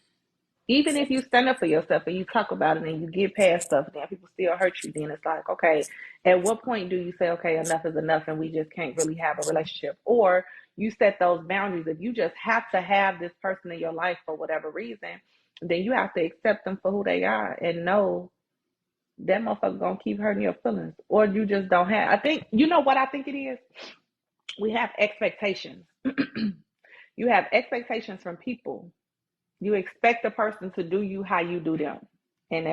even if you stand up for yourself and you talk about it and you get past stuff, then people still hurt you. Then it's like, okay, at what point do you say, okay, enough is enough and we just can't really have a relationship? Or you set those boundaries. If you just have to have this person in your life for whatever reason, then you have to accept them for who they are and know that motherfucker gonna keep hurting your feelings. Or you just don't have. I think, what I think it is? We have expectations. You have expectations from people. You expect a person to do you how you do them. And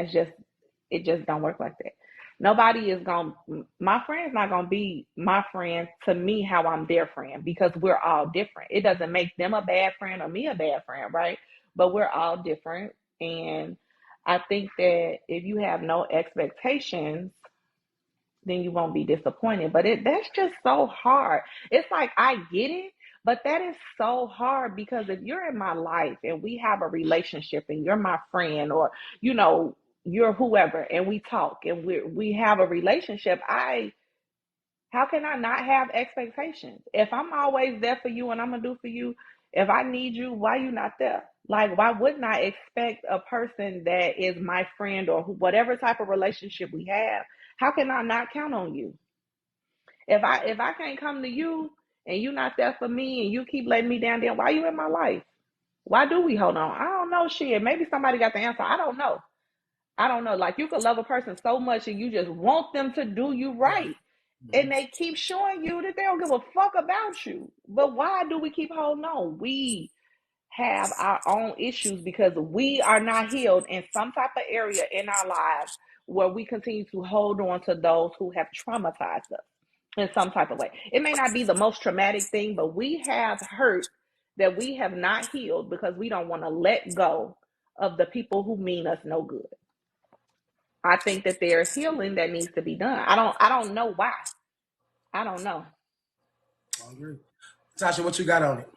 it just don't work like that. Nobody is going to, my friend's not going to be my friend to me how I'm their friend because we're all different. It doesn't make them a bad friend or me a bad friend, right? But we're all different. And I think that if you have no expectations, then you won't be disappointed. But that's just so hard. It's like I get it, but that is so hard because if you're in my life and we have a relationship and you're my friend or you're whoever and we talk and we have a relationship, how can I not have expectations? If I'm always there for you and I'm gonna do for you, if I need you, why you not there? Like, why wouldn't I expect a person that is my friend or whatever type of relationship we have? How can I not count on you? If I can't come to you and you not there for me and you keep letting me down, then why you in my life? Why do we hold on? I don't know shit. Maybe somebody got the answer. I don't know. I don't know. Like you could love a person so much and you just want them to do you right. And they keep showing you that they don't give a fuck about you. But why do we keep holding on? We have our own issues because we are not healed in some type of area in our lives where we continue to hold on to those who have traumatized us in some type of way. It may not be the most traumatic thing, but we have hurt that we have not healed because we don't want to let go of the people who mean us no good. I think that there's healing that needs to be done. I don't know why. I don't know. I agree. Tasha, what you got on it?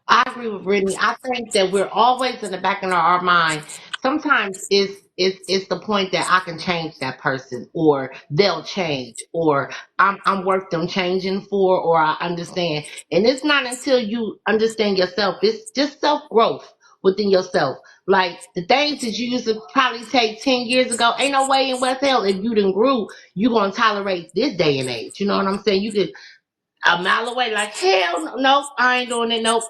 I agree with Brittany. I think that we're always in the back of our mind. Sometimes it's the point that I can change that person, or they'll change, or I'm worth them changing for, or I understand. And it's not until you understand yourself. It's just self growth within yourself. Like the things that you used to probably take 10 years ago, ain't no way in West Hell if you didn't grew, you gonna tolerate this day and age. You know what I'm saying? You could a mile away, like, hell no, nope, I ain't doing it, nope.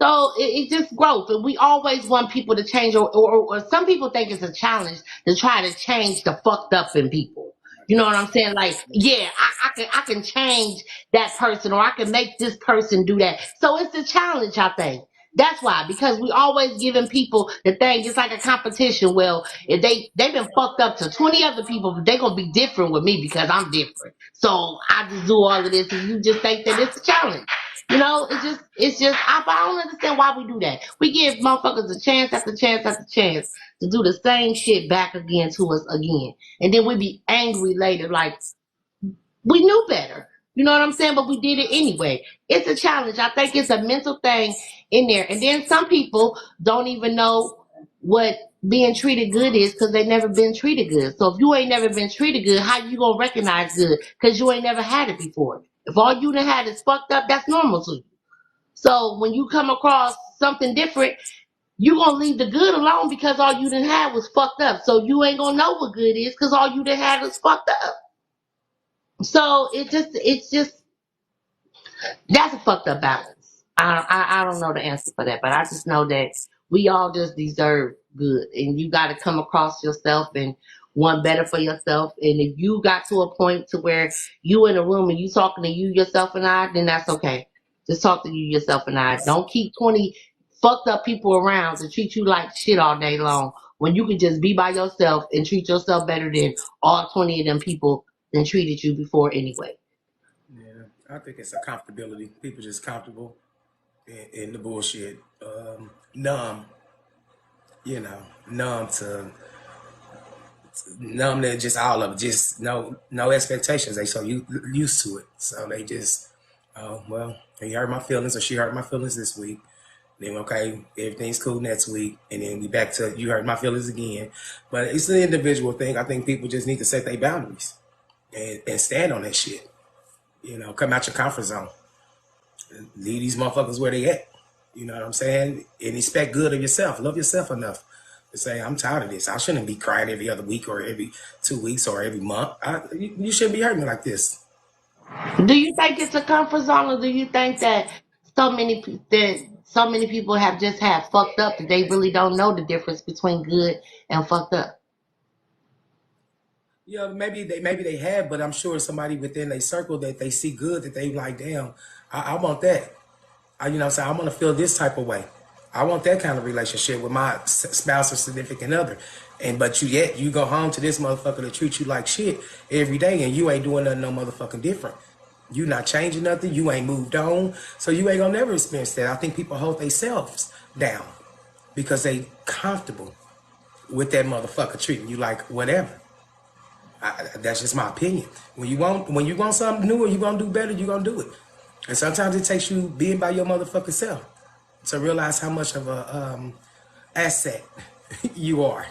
So it's just growth. And we always want people to change, or some people think it's a challenge to try to change the fucked up in people. You know what I'm saying? Like, yeah, I can change that person, or I can make this person do that. So it's a challenge, I think. That's why, because we always giving people the thing. It's like a competition. Well, if they've been fucked up to 20 other people, but they're gonna be different with me because I'm different. So I just do all of this, and you just think that it's a challenge. It's just. I don't understand why we do that. We give motherfuckers a chance after chance after chance to do the same shit back again to us again, and then we be angry later, like we knew better. You know what I'm saying? But we did it anyway. It's a challenge. I think it's a mental thing in there. And then some people don't even know what being treated good is because they never been treated good. So if you ain't never been treated good, how you gonna recognize good? Because you ain't never had it before. If all you done had is fucked up, that's normal to you. So when you come across something different, you gonna leave the good alone because all you done had was fucked up. So you ain't gonna know what good is because all you done had was fucked up. So it's just that's a fucked up balance. I don't know the answer for that, but I just know that we all just deserve good, and you got to come across yourself and want better for yourself. And if you got to a point to where you in a room and you talking to you, yourself, and I, then that's okay. Just talk to you, yourself, and I. Don't keep 20 fucked up people around to treat you like shit all day long when you can just be by yourself and treat yourself better than all 20 of them people that treated you before anyway. Yeah, I think it's a comfortability. People just comfortable in the bullshit. Numb, numb to numb to just all of it. Just no expectations. They so used to it. So they just, oh well, he hurt my feelings or she hurt my feelings this week. Then okay, everything's cool next week, and then we back to you hurt my feelings again. But it's an individual thing. I think people just need to set their boundaries and stand on that shit. Come out your comfort zone. Leave these motherfuckers where they at. You know what I'm saying? And expect good of yourself. Love yourself enough to say, I'm tired of this. I shouldn't be crying every other week or every 2 weeks or every month. You shouldn't be hurting me like this. Do you think it's a comfort zone, or do you think that so many people have just had fucked up that they really don't know the difference between good and fucked up? Yeah, maybe they have, but I'm sure somebody within a circle that they see good that they like, damn, I want that. What I'm saying, I want to feel this type of way. I want that kind of relationship with my spouse or significant other. But you go home to this motherfucker that treats you like shit every day, and you ain't doing nothing no motherfucking different. You not changing nothing. You ain't moved on, so you ain't gonna never experience that. I think people hold themselves down because they comfortable with that motherfucker treating you like whatever. That's just my opinion. When you want something new or you gonna do better, you gonna do it. And sometimes it takes you being by your motherfucking self to realize how much of a asset you are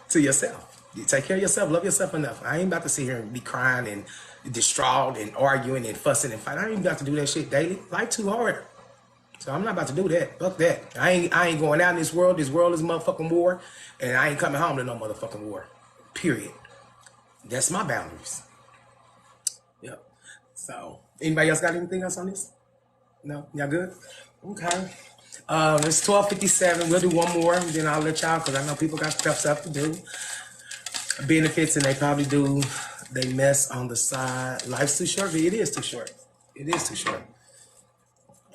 to yourself. You take care of yourself, love yourself enough. I ain't about to sit here and be crying and distraught and arguing and fussing and fighting. I ain't about to do that shit daily. Life too hard. So I'm not about to do that. Fuck that. I ain't going out in this world. This world is a motherfucking war. And I ain't coming home to no motherfucking war. Period. That's my boundaries. Yep. So anybody else got anything else on this? No? Y'all good? Okay. It's 12:57. We'll do one more, and then I'll let y'all, because I know people got stuff to do. Benefits, and they probably do. They mess on the side. Life's too short. It is too short. It is too short.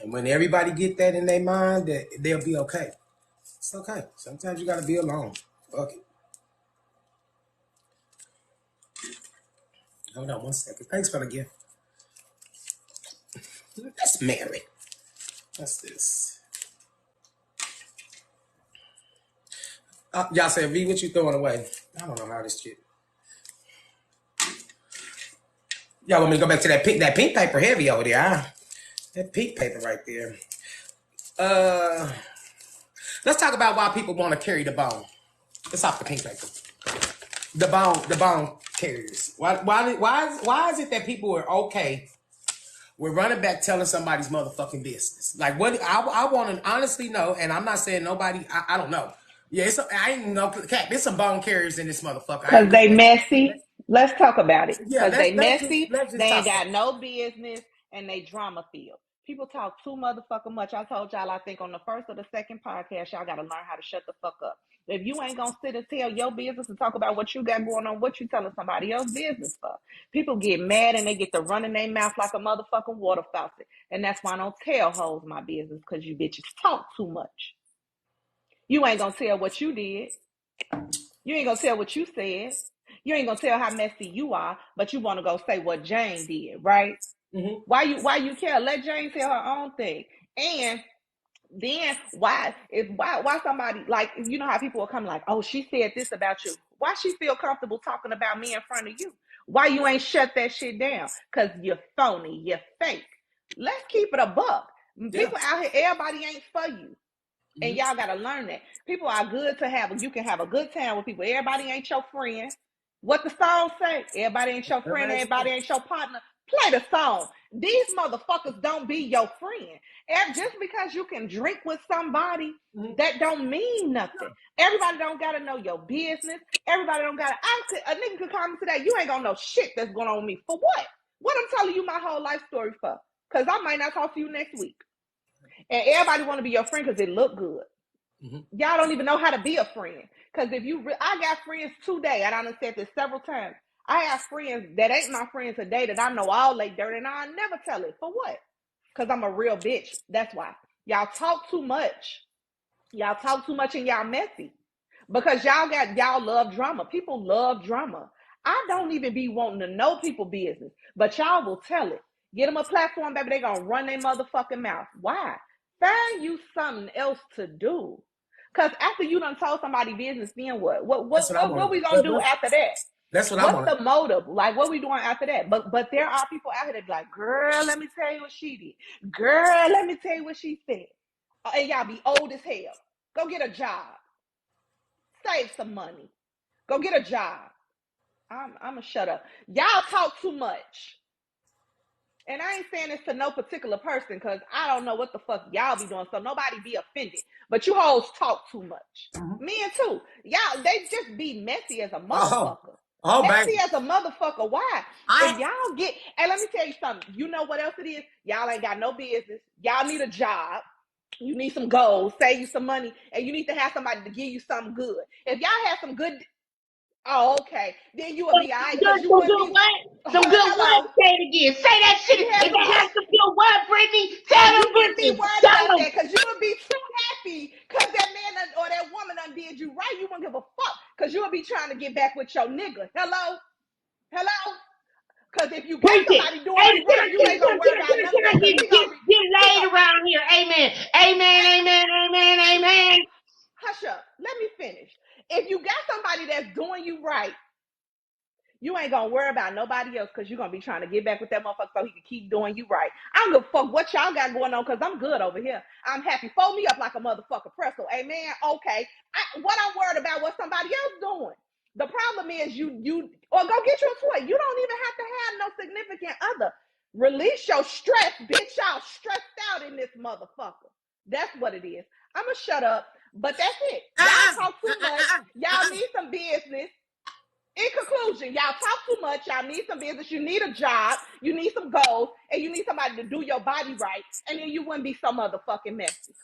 And when everybody get that in their mind, that they'll be okay. It's okay. Sometimes you gotta be alone. Fuck it. Hold on one second. Thanks for the gift. That's Mary. What's this? Y'all said, V, what you throwing away? I don't know how this shit. Y'all want me to go back to that pink paper heavy over there, huh? That pink paper right there. Let's talk about why people want to carry the bone. Let's off the pink paper. The bone carriers. Why is it that people are okay with running back telling somebody's motherfucking business? Like, what I want to honestly know, and I'm not saying nobody, I don't know. Yeah, I ain't no cap. There's some bone carriers in this motherfucker. Because they messy. Let's talk about it. Yeah, Because they let's messy, just they ain't talk. got no business, and they drama filled. People talk too motherfucking much. I told y'all, I think on the first or the second podcast, y'all got to learn how to shut the fuck up. If you ain't going to sit and tell your business and talk about what you got going on, what you telling somebody else's business for? People get mad and they get to running their mouth like a motherfucking water faucet. And that's why I don't tell hoes my business, because you bitches talk too much. You ain't gonna tell what you did. You ain't gonna tell what you said. You ain't gonna tell how messy you are, but you wanna go say what Jane did, right? Mm-hmm. Why you care? Let Jane tell her own thing. And then why somebody, like, you know how people will come like, oh, she said this about you. Why she feel comfortable talking about me in front of you? Why you ain't shut that shit down? Because you're phony, you're fake. Let's keep it a buck. People out here, everybody ain't for you. And y'all got to learn that. People are good to have. You can have a good time with people. Everybody ain't your friend. What the song say? Everybody ain't your friend. Everybody ain't your partner. Play the song. These motherfuckers don't be your friend. And just because you can drink with somebody, that don't mean nothing. Everybody don't got to know your business. Everybody don't got to. A nigga could call me today. You ain't going to know shit that's going on with me. For what? What I'm telling you my whole life story for? Because I might not talk to you next week. And everybody want to be your friend because it look good. Y'all don't even know how to be a friend. Because if you, I got friends today, and I done said this several times. I have friends that ain't my friends today that I know all they dirty, and I'll never tell it. For what? Because I'm a real bitch. That's why. Y'all talk too much. Y'all talk too much and y'all messy. Because y'all love drama. People love drama. I don't even be wanting to know people business, but y'all will tell it. Get them a platform, baby. They gonna run their motherfucking mouth. Why? Find you something else to do. Cause after you done told somebody business, then what? What we gonna do after that? That's what I want. What's the motive? Like, what we doing after that? But there are people out here that be like, girl, let me tell you what she did. Girl, let me tell you what she said. And y'all be old as hell. Go get a job. Save some money. Go get a job. I'm gonna shut up. Y'all talk too much. And I ain't saying this to no particular person, because I don't know what the fuck y'all be doing, so nobody be offended. But you hoes talk too much. Men too. Y'all, they just be messy as a motherfucker. Messy as a motherfucker. Why? If y'all get, and let me tell you something. You know what else it is? Y'all ain't got no business. Y'all need a job. You need some goals, save you some money, and you need to have somebody to give you something good. If y'all have some good, oh, okay, then you will be all right. Because you would be what? Some good what? Say it again. Say that shit. If they have some good what, Brittany? Tell them, Brittany. You wouldn't be worried about that, because you would be too happy because that man or that woman undid you right. You wouldn't give a fuck, because you would be trying to get back with your nigga. Hello? Because if you got somebody doing you right, you ain't gonna worry about nothing. Get laid around here. Amen. Amen. Amen. Amen. Amen. Hush up. Let me finish. If you got somebody that's doing you right, you ain't gonna worry about nobody else, because you're gonna be trying to get back with that motherfucker so he can keep doing you right. I don't give a fuck what y'all got going on, because I'm good over here. I'm happy. Fold me up like a motherfucker pretzel. Amen. Okay. What I'm worried about what somebody else doing. The problem is you or go get you a toy. You don't even have to have no significant other. Release your stress, bitch. Y'all stressed out in this motherfucker. That's what it is. I'ma shut up, but that's it. Y'all talk too much. Y'all need some business. In conclusion, y'all talk too much. Y'all need some business. You need a job. You need some goals, and you need somebody to do your body right, and then you wouldn't be so motherfucking messy.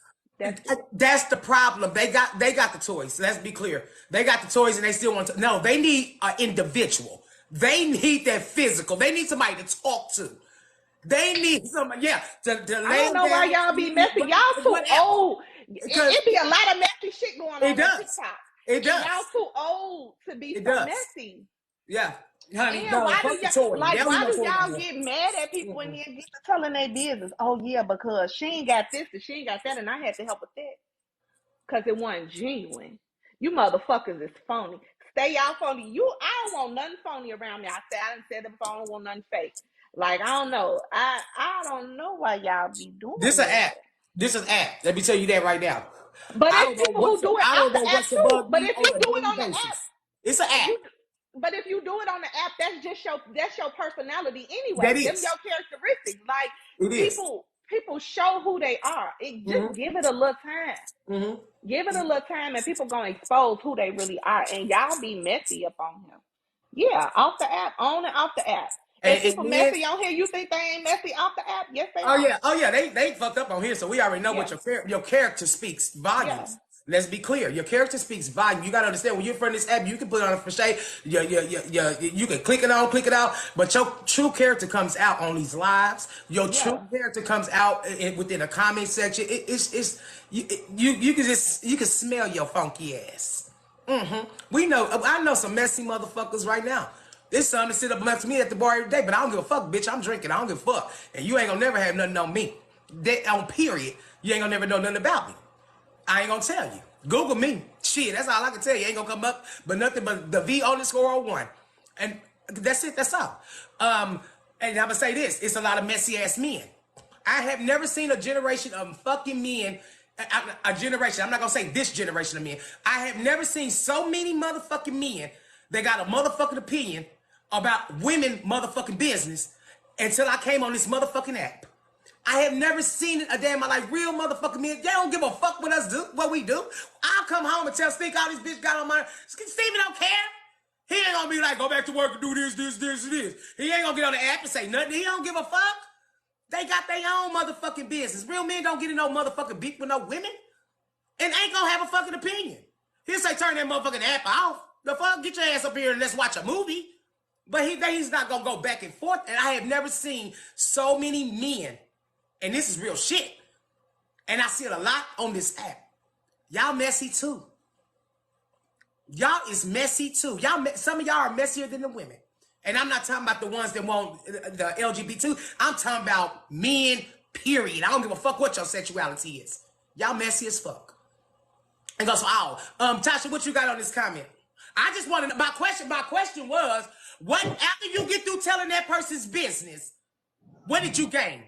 That's the problem. They got the toys. Let's be clear. They got the toys and they still want to. No, they need an individual. They need that physical. They need somebody to talk to. They need somebody, to I don't know why y'all be messy. Y'all too old. It be a lot of messy shit going on TikTok. It does. Y'all too old to be so messy. Yeah. Honey, and why do y'all get mad at people and then get to telling their business? Oh yeah, because she ain't got this and she ain't got that, and I had to help with that. Because it wasn't genuine. You motherfuckers is phony. Stay y'all phony. I don't want nothing phony around me. I done said the phone, I don't want nothing fake. Like, I don't know. I don't know why y'all be doing this. This an app. This is an app. Let me tell you that right now. But there's people who do it out the app too. But if you do it on the app, it's an app. But if you do it on the app, that's your personality anyway. Them your characteristics. Like, people show who they are. Just give it a little time. Give it a little time, and people gonna expose who they really are. And y'all be messy up on him. Yeah, off the app, on and off the app. And people messy on here, you think they ain't messy off the app? Yes, they are. Oh yeah, they fucked up on here, so we already know what your character speaks volumes. Let's be clear. Your character speaks volume. You gotta understand when you're in front of this app, you can put it on a facade. You can click it on, click it out, but your true character comes out on these lives. Your true Yeah. character comes out within the comment section. It's you can smell your funky ass. We know. I know some messy motherfuckers right now. There's some that sit up next to me at the bar every day, but I don't give a fuck, bitch. I'm drinking. I don't give a fuck, and you ain't gonna never have nothing on me. On period, you ain't gonna never know nothing about me. I ain't gonna tell you. Google me. Shit, that's all I can tell you. Ain't gonna come up, but nothing but the V_01. And that's it, that's all. And I'm gonna say this, it's a lot of messy ass men. I have never seen a generation of fucking men, a generation, I'm not gonna say this generation of men. I have never seen so many motherfucking men that got a motherfucking opinion about women motherfucking business until I came on this motherfucking app. I have never seen it a day in my life. Real motherfucking men, they don't give a fuck what us do, what we do. I'll come home and tell Stink all this bitch got on my. Steven don't care. He ain't gonna be like, go back to work and do this, this, this, and this. He ain't gonna get on the app and say nothing. He don't give a fuck. They got their own motherfucking business. Real men don't get in no motherfucking beef with no women and ain't gonna have a fucking opinion. He'll say, turn that motherfucking app off. The fuck, get your ass up here and let's watch a movie. But he's not gonna go back and forth. And I have never seen so many men. And this is real shit. And I see it a lot on this app. Y'all messy too. Y'all is messy too. Some of y'all are messier than the women. And I'm not talking about the ones that want the LGBT. I'm talking about men, period. I don't give a fuck what your sexuality is. Y'all messy as fuck. And goes, Tasha, what you got on this comment? I just wanted, my question was, what, after you get through telling that person's business, what did you gain?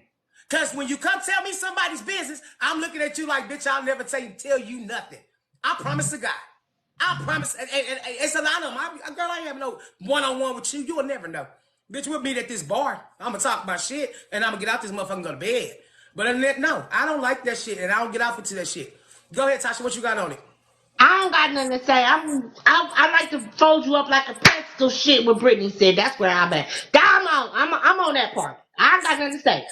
Because when you come tell me somebody's business, I'm looking at you like, bitch, I'll never tell you nothing. I promise to God. I promise. And it's a lot of them. Girl, I ain't having no one-on-one with you. You will never know. Bitch, we'll meet at this bar. I'm going to talk about shit, and I'm going to get out this motherfucker and go to bed. But other than that, no. I don't like that shit, and I don't get off into that shit. Go ahead, Tasha. What you got on it? I don't got nothing to say. I like to fold you up like a pretzel. Shit, what Brittany said. That's where I'm at. I'm on that part. I ain't got nothing to say.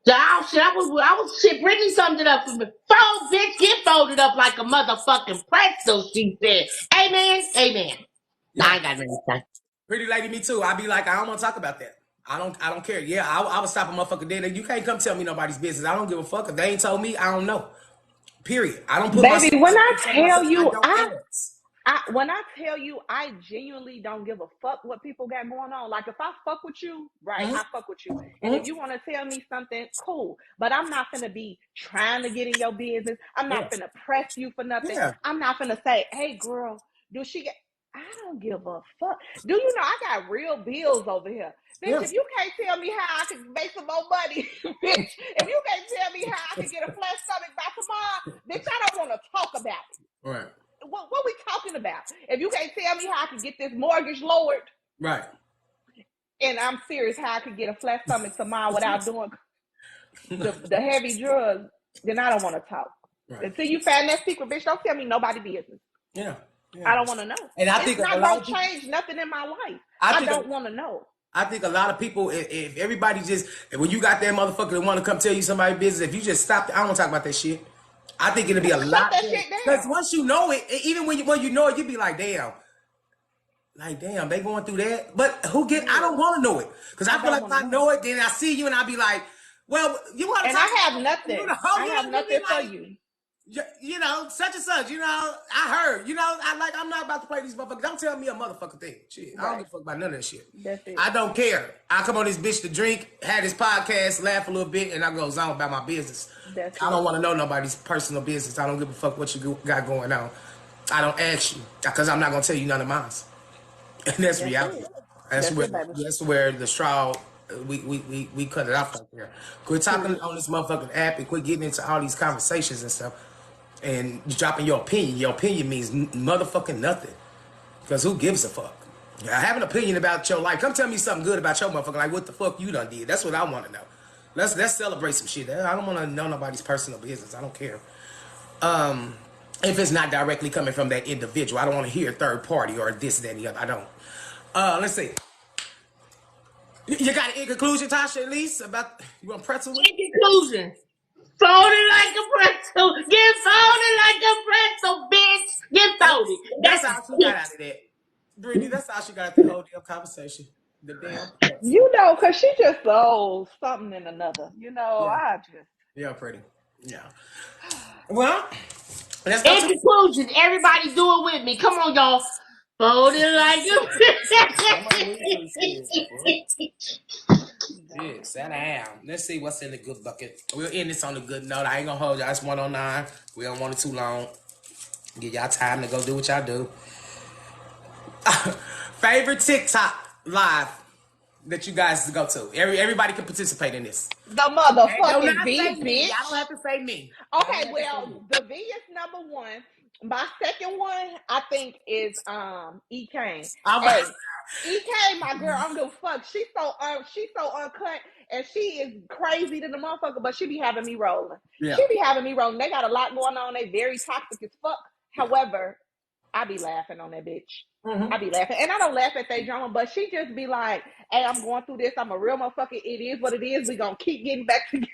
So I was shit. Brittany summed it up for me. Fold, bitch, get folded up like a motherfucking pretzel. She said, "Amen, amen." Yeah. I ain't got nothing to say. Pretty lady, me too. I be like, I don't want to talk about that. I don't care. Yeah, I would stop a motherfucker dead. You can't come tell me nobody's business. I don't give a fuck. If they ain't told me, I don't know. Period. I don't put Baby, when I tell you, when I tell you, I genuinely don't give a fuck what people got going on. Like, if I fuck with you, right, I fuck with you. And if you want to tell me something, cool. But I'm not going to be trying to get in your business. I'm not going to press you for nothing. Yeah. I'm not going to say, hey, girl, do she get... I don't give a fuck. Do you know I got real bills over here? Bitch, if you can't tell me how I can make some more money, bitch, if you can't tell me how I can get a flat stomach by tomorrow, bitch, I don't want to talk about it. Right. What we talking about? If you can't tell me how I can get this mortgage lowered, right, and I'm serious how I can get a flat stomach tomorrow without doing the heavy drugs, then I don't want to talk. Right. Until you find that secret, bitch, don't tell me nobody's business. Yeah. I don't want to know. And I think it's not going to change nothing in my life. I don't want to know. I think a lot of people, if everybody just, when you got that motherfucker that want to come tell you somebody's business, if you just stop, I don't want to talk about that shit. I think it'll be a lot. Because once you know it, even when you know it, you be like, damn. Like, damn, they going through that. But I don't want to know it. Because I feel like if I know it, then I see you and I be like, well, you want to talk. And I have nothing. I have nothing for you. You know, such and such, you know, I heard, you know, I'm not about to play these motherfuckers. Don't tell me a motherfucking thing. Shit, right. I don't give a fuck about none of that shit. That's it. I don't care. I come on this bitch to drink, have this podcast, laugh a little bit, and I goes on about my business. I don't want to know nobody's personal business. I don't give a fuck what you got going on. I don't ask you, because I'm not going to tell you none of mine. And that's reality. That's where the straw, we cut it off right there. Quit talking on this motherfucking app and quit getting into all these conversations and stuff. And dropping your opinion. Your opinion means motherfucking nothing. Because who gives a fuck? I have an opinion about your life. Come tell me something good about your motherfucker. Like, what the fuck you done did? That's what I want to know. Let's celebrate some shit. I don't want to know nobody's personal business. I don't care. If it's not directly coming from that individual. I don't want to hear third party or this, that, and the other. I don't. Let's see. You got it in conclusion, Tasha, at least? About, you want pretzel? In conclusion. Folded like a pretzel. Get folded like a pretzel, bitch. Get voted. That's how she got out of that. Brittany, that's how she got out the whole damn conversation. The damn press. You know, because she just so something in another. You know, Yeah. I just. Yeah, pretty. Yeah. Well, let's go In to conclusion, everybody do it with me. Come on, y'all. Fold it like Shit, sit down. Let's see what's in the good bucket. We'll end this on a good note. I ain't gonna hold y'all. It's 109. We don't want it too long. Give y'all time to go do what y'all do. Favorite TikTok live that you guys go to. Everybody can participate in this. The motherfucking V, bitch. Y'all don't have to say me. Okay, well, the V is number one. My second one, I think, is E Kane. Hey, E Kane, my girl, I don't give a fuck. She's so uncut, and she is crazy to the motherfucker, but she be having me rolling. Yeah. She be having me rolling. They got a lot going on. They very toxic as fuck. However, I be laughing on that bitch. I be laughing. And I don't laugh at that drama, but she just be like, hey, I'm going through this. I'm a real motherfucker. It is what it is. We gonna keep getting back together.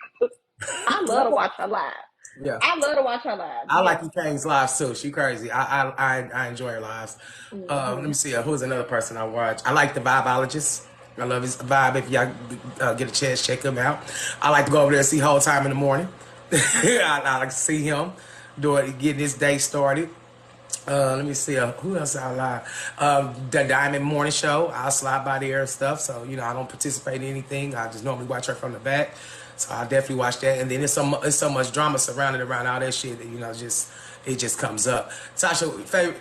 I love to watch her live. Yeah. I love to watch her live. I like E. Kane's lives too. She crazy. I enjoy her lives. Let me see. Who's another person I watch? I like the Vibeologist. I love his vibe. If y'all get a chance, check him out. I like to go over there and see Whole Time in the Morning. I like to see him getting his day started. Let me see. Who else I like? The Diamond Morning Show. I'll slide by there and stuff. So, I don't participate in anything. I just normally watch her from the back. So I definitely watch that. And then it's so much drama surrounded around all that shit that, it just comes up. Tasha,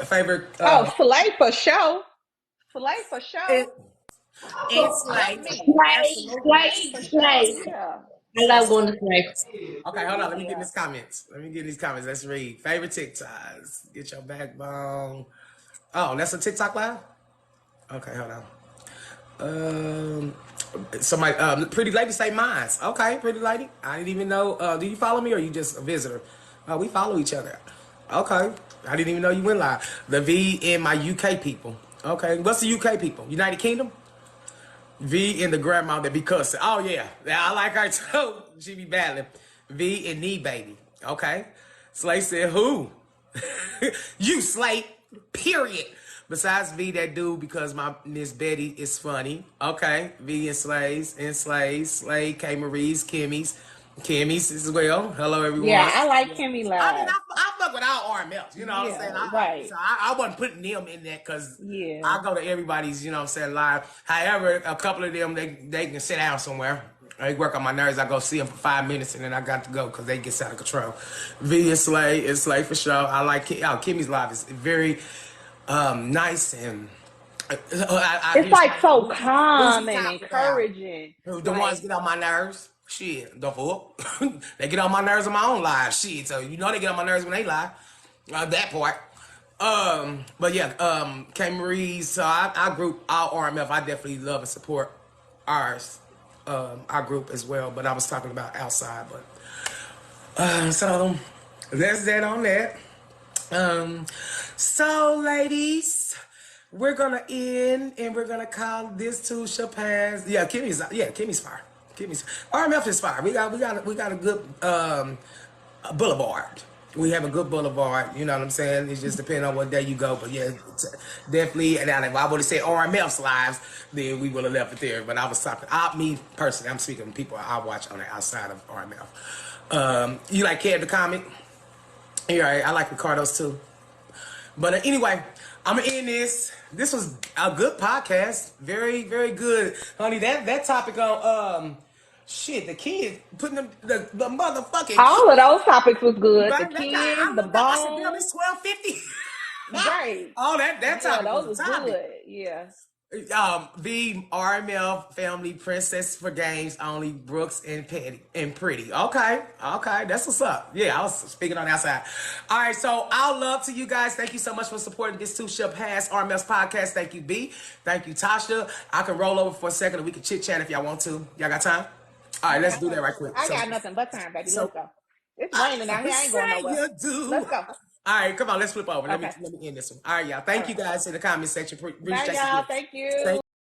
favorite? Slay for show. Slay for show. It's like Slay. Yeah. I love going to Slay. Okay, hold on. Let me get in these comments. Let's read. Favorite TikToks. Get your backbone. Oh, that's a TikTok live? Okay, hold on. Somebody, pretty lady say mine. Okay, pretty lady. I didn't even know. Do you follow me or you just a visitor? We follow each other. Okay. I didn't even know you went live. The V and my UK people. Okay. What's the UK people? United Kingdom? V and the grandma that be cussing. Oh, yeah. I like her too. She be battling. V and Knee Baby. Okay. Slay said, who? You, Slay. Period. Besides V, that dude, because my Miss Betty is funny. Okay. V and Slay, K Marie's, Kimmy's as well. Hello, everyone. Yeah, I like Kimmy live. I mean, I fuck with all RMF'S, you know what I'm saying? Right. So I wasn't putting them in that because I go to everybody's, live. However, a couple of them, they can sit down somewhere. They work on my nerves. I go see them for 5 minutes and then I got to go because they get out of control. V and Slay for sure. I like Kimmy's live. It's very nice and it's like so calm and encouraging. The ones get on my nerves. Shit, the fuck. They get on my nerves on my own live. Shit, so they get on my nerves when they live. That part. But yeah, K Marie's. So I group all RMF. I definitely love and support ours. Our group as well. But I was talking about outside. But so that's that on that. So ladies, we're gonna end and we're gonna call this too shall pass. Yeah, Kimmy's fire. RMF is fire. We got a good boulevard. We have a good boulevard. You know what I'm saying? It just depends on what day you go. But yeah, definitely. And if I would have said RMF's lives, then we would have left it there. But I was talking. Me personally, I'm speaking to people I watch on the outside of RMF. You like Kev the comic? Yeah, I like Ricardo's too. But anyway, I'm gonna end this. This was a good podcast. Very, very good, honey. That topic on the kids putting the motherfucking all of those topics was good. Right, the kids, the bone. It's $12.50. Right. Oh, that topic was topic. Good. Yeah. The RML family princess for games only Brooks and Pretty. Okay, that's what's up. Yeah, I was speaking on the outside. All right, so I'll love to you guys. Thank you so much for supporting this Two Shall Pass RML's podcast. Thank you, B. Thank you, Tasha. I can roll over for a second and we can chit chat if y'all want to. Y'all got time? All right, let's do that right quick. I got nothing but time, baby. Let's go. It's raining out here. I ain't going nowhere. Let's go. All right, come on, let's flip over. Let me end this one. All right, y'all. Thank you guys in the comment section. Bye, y'all. Thank you.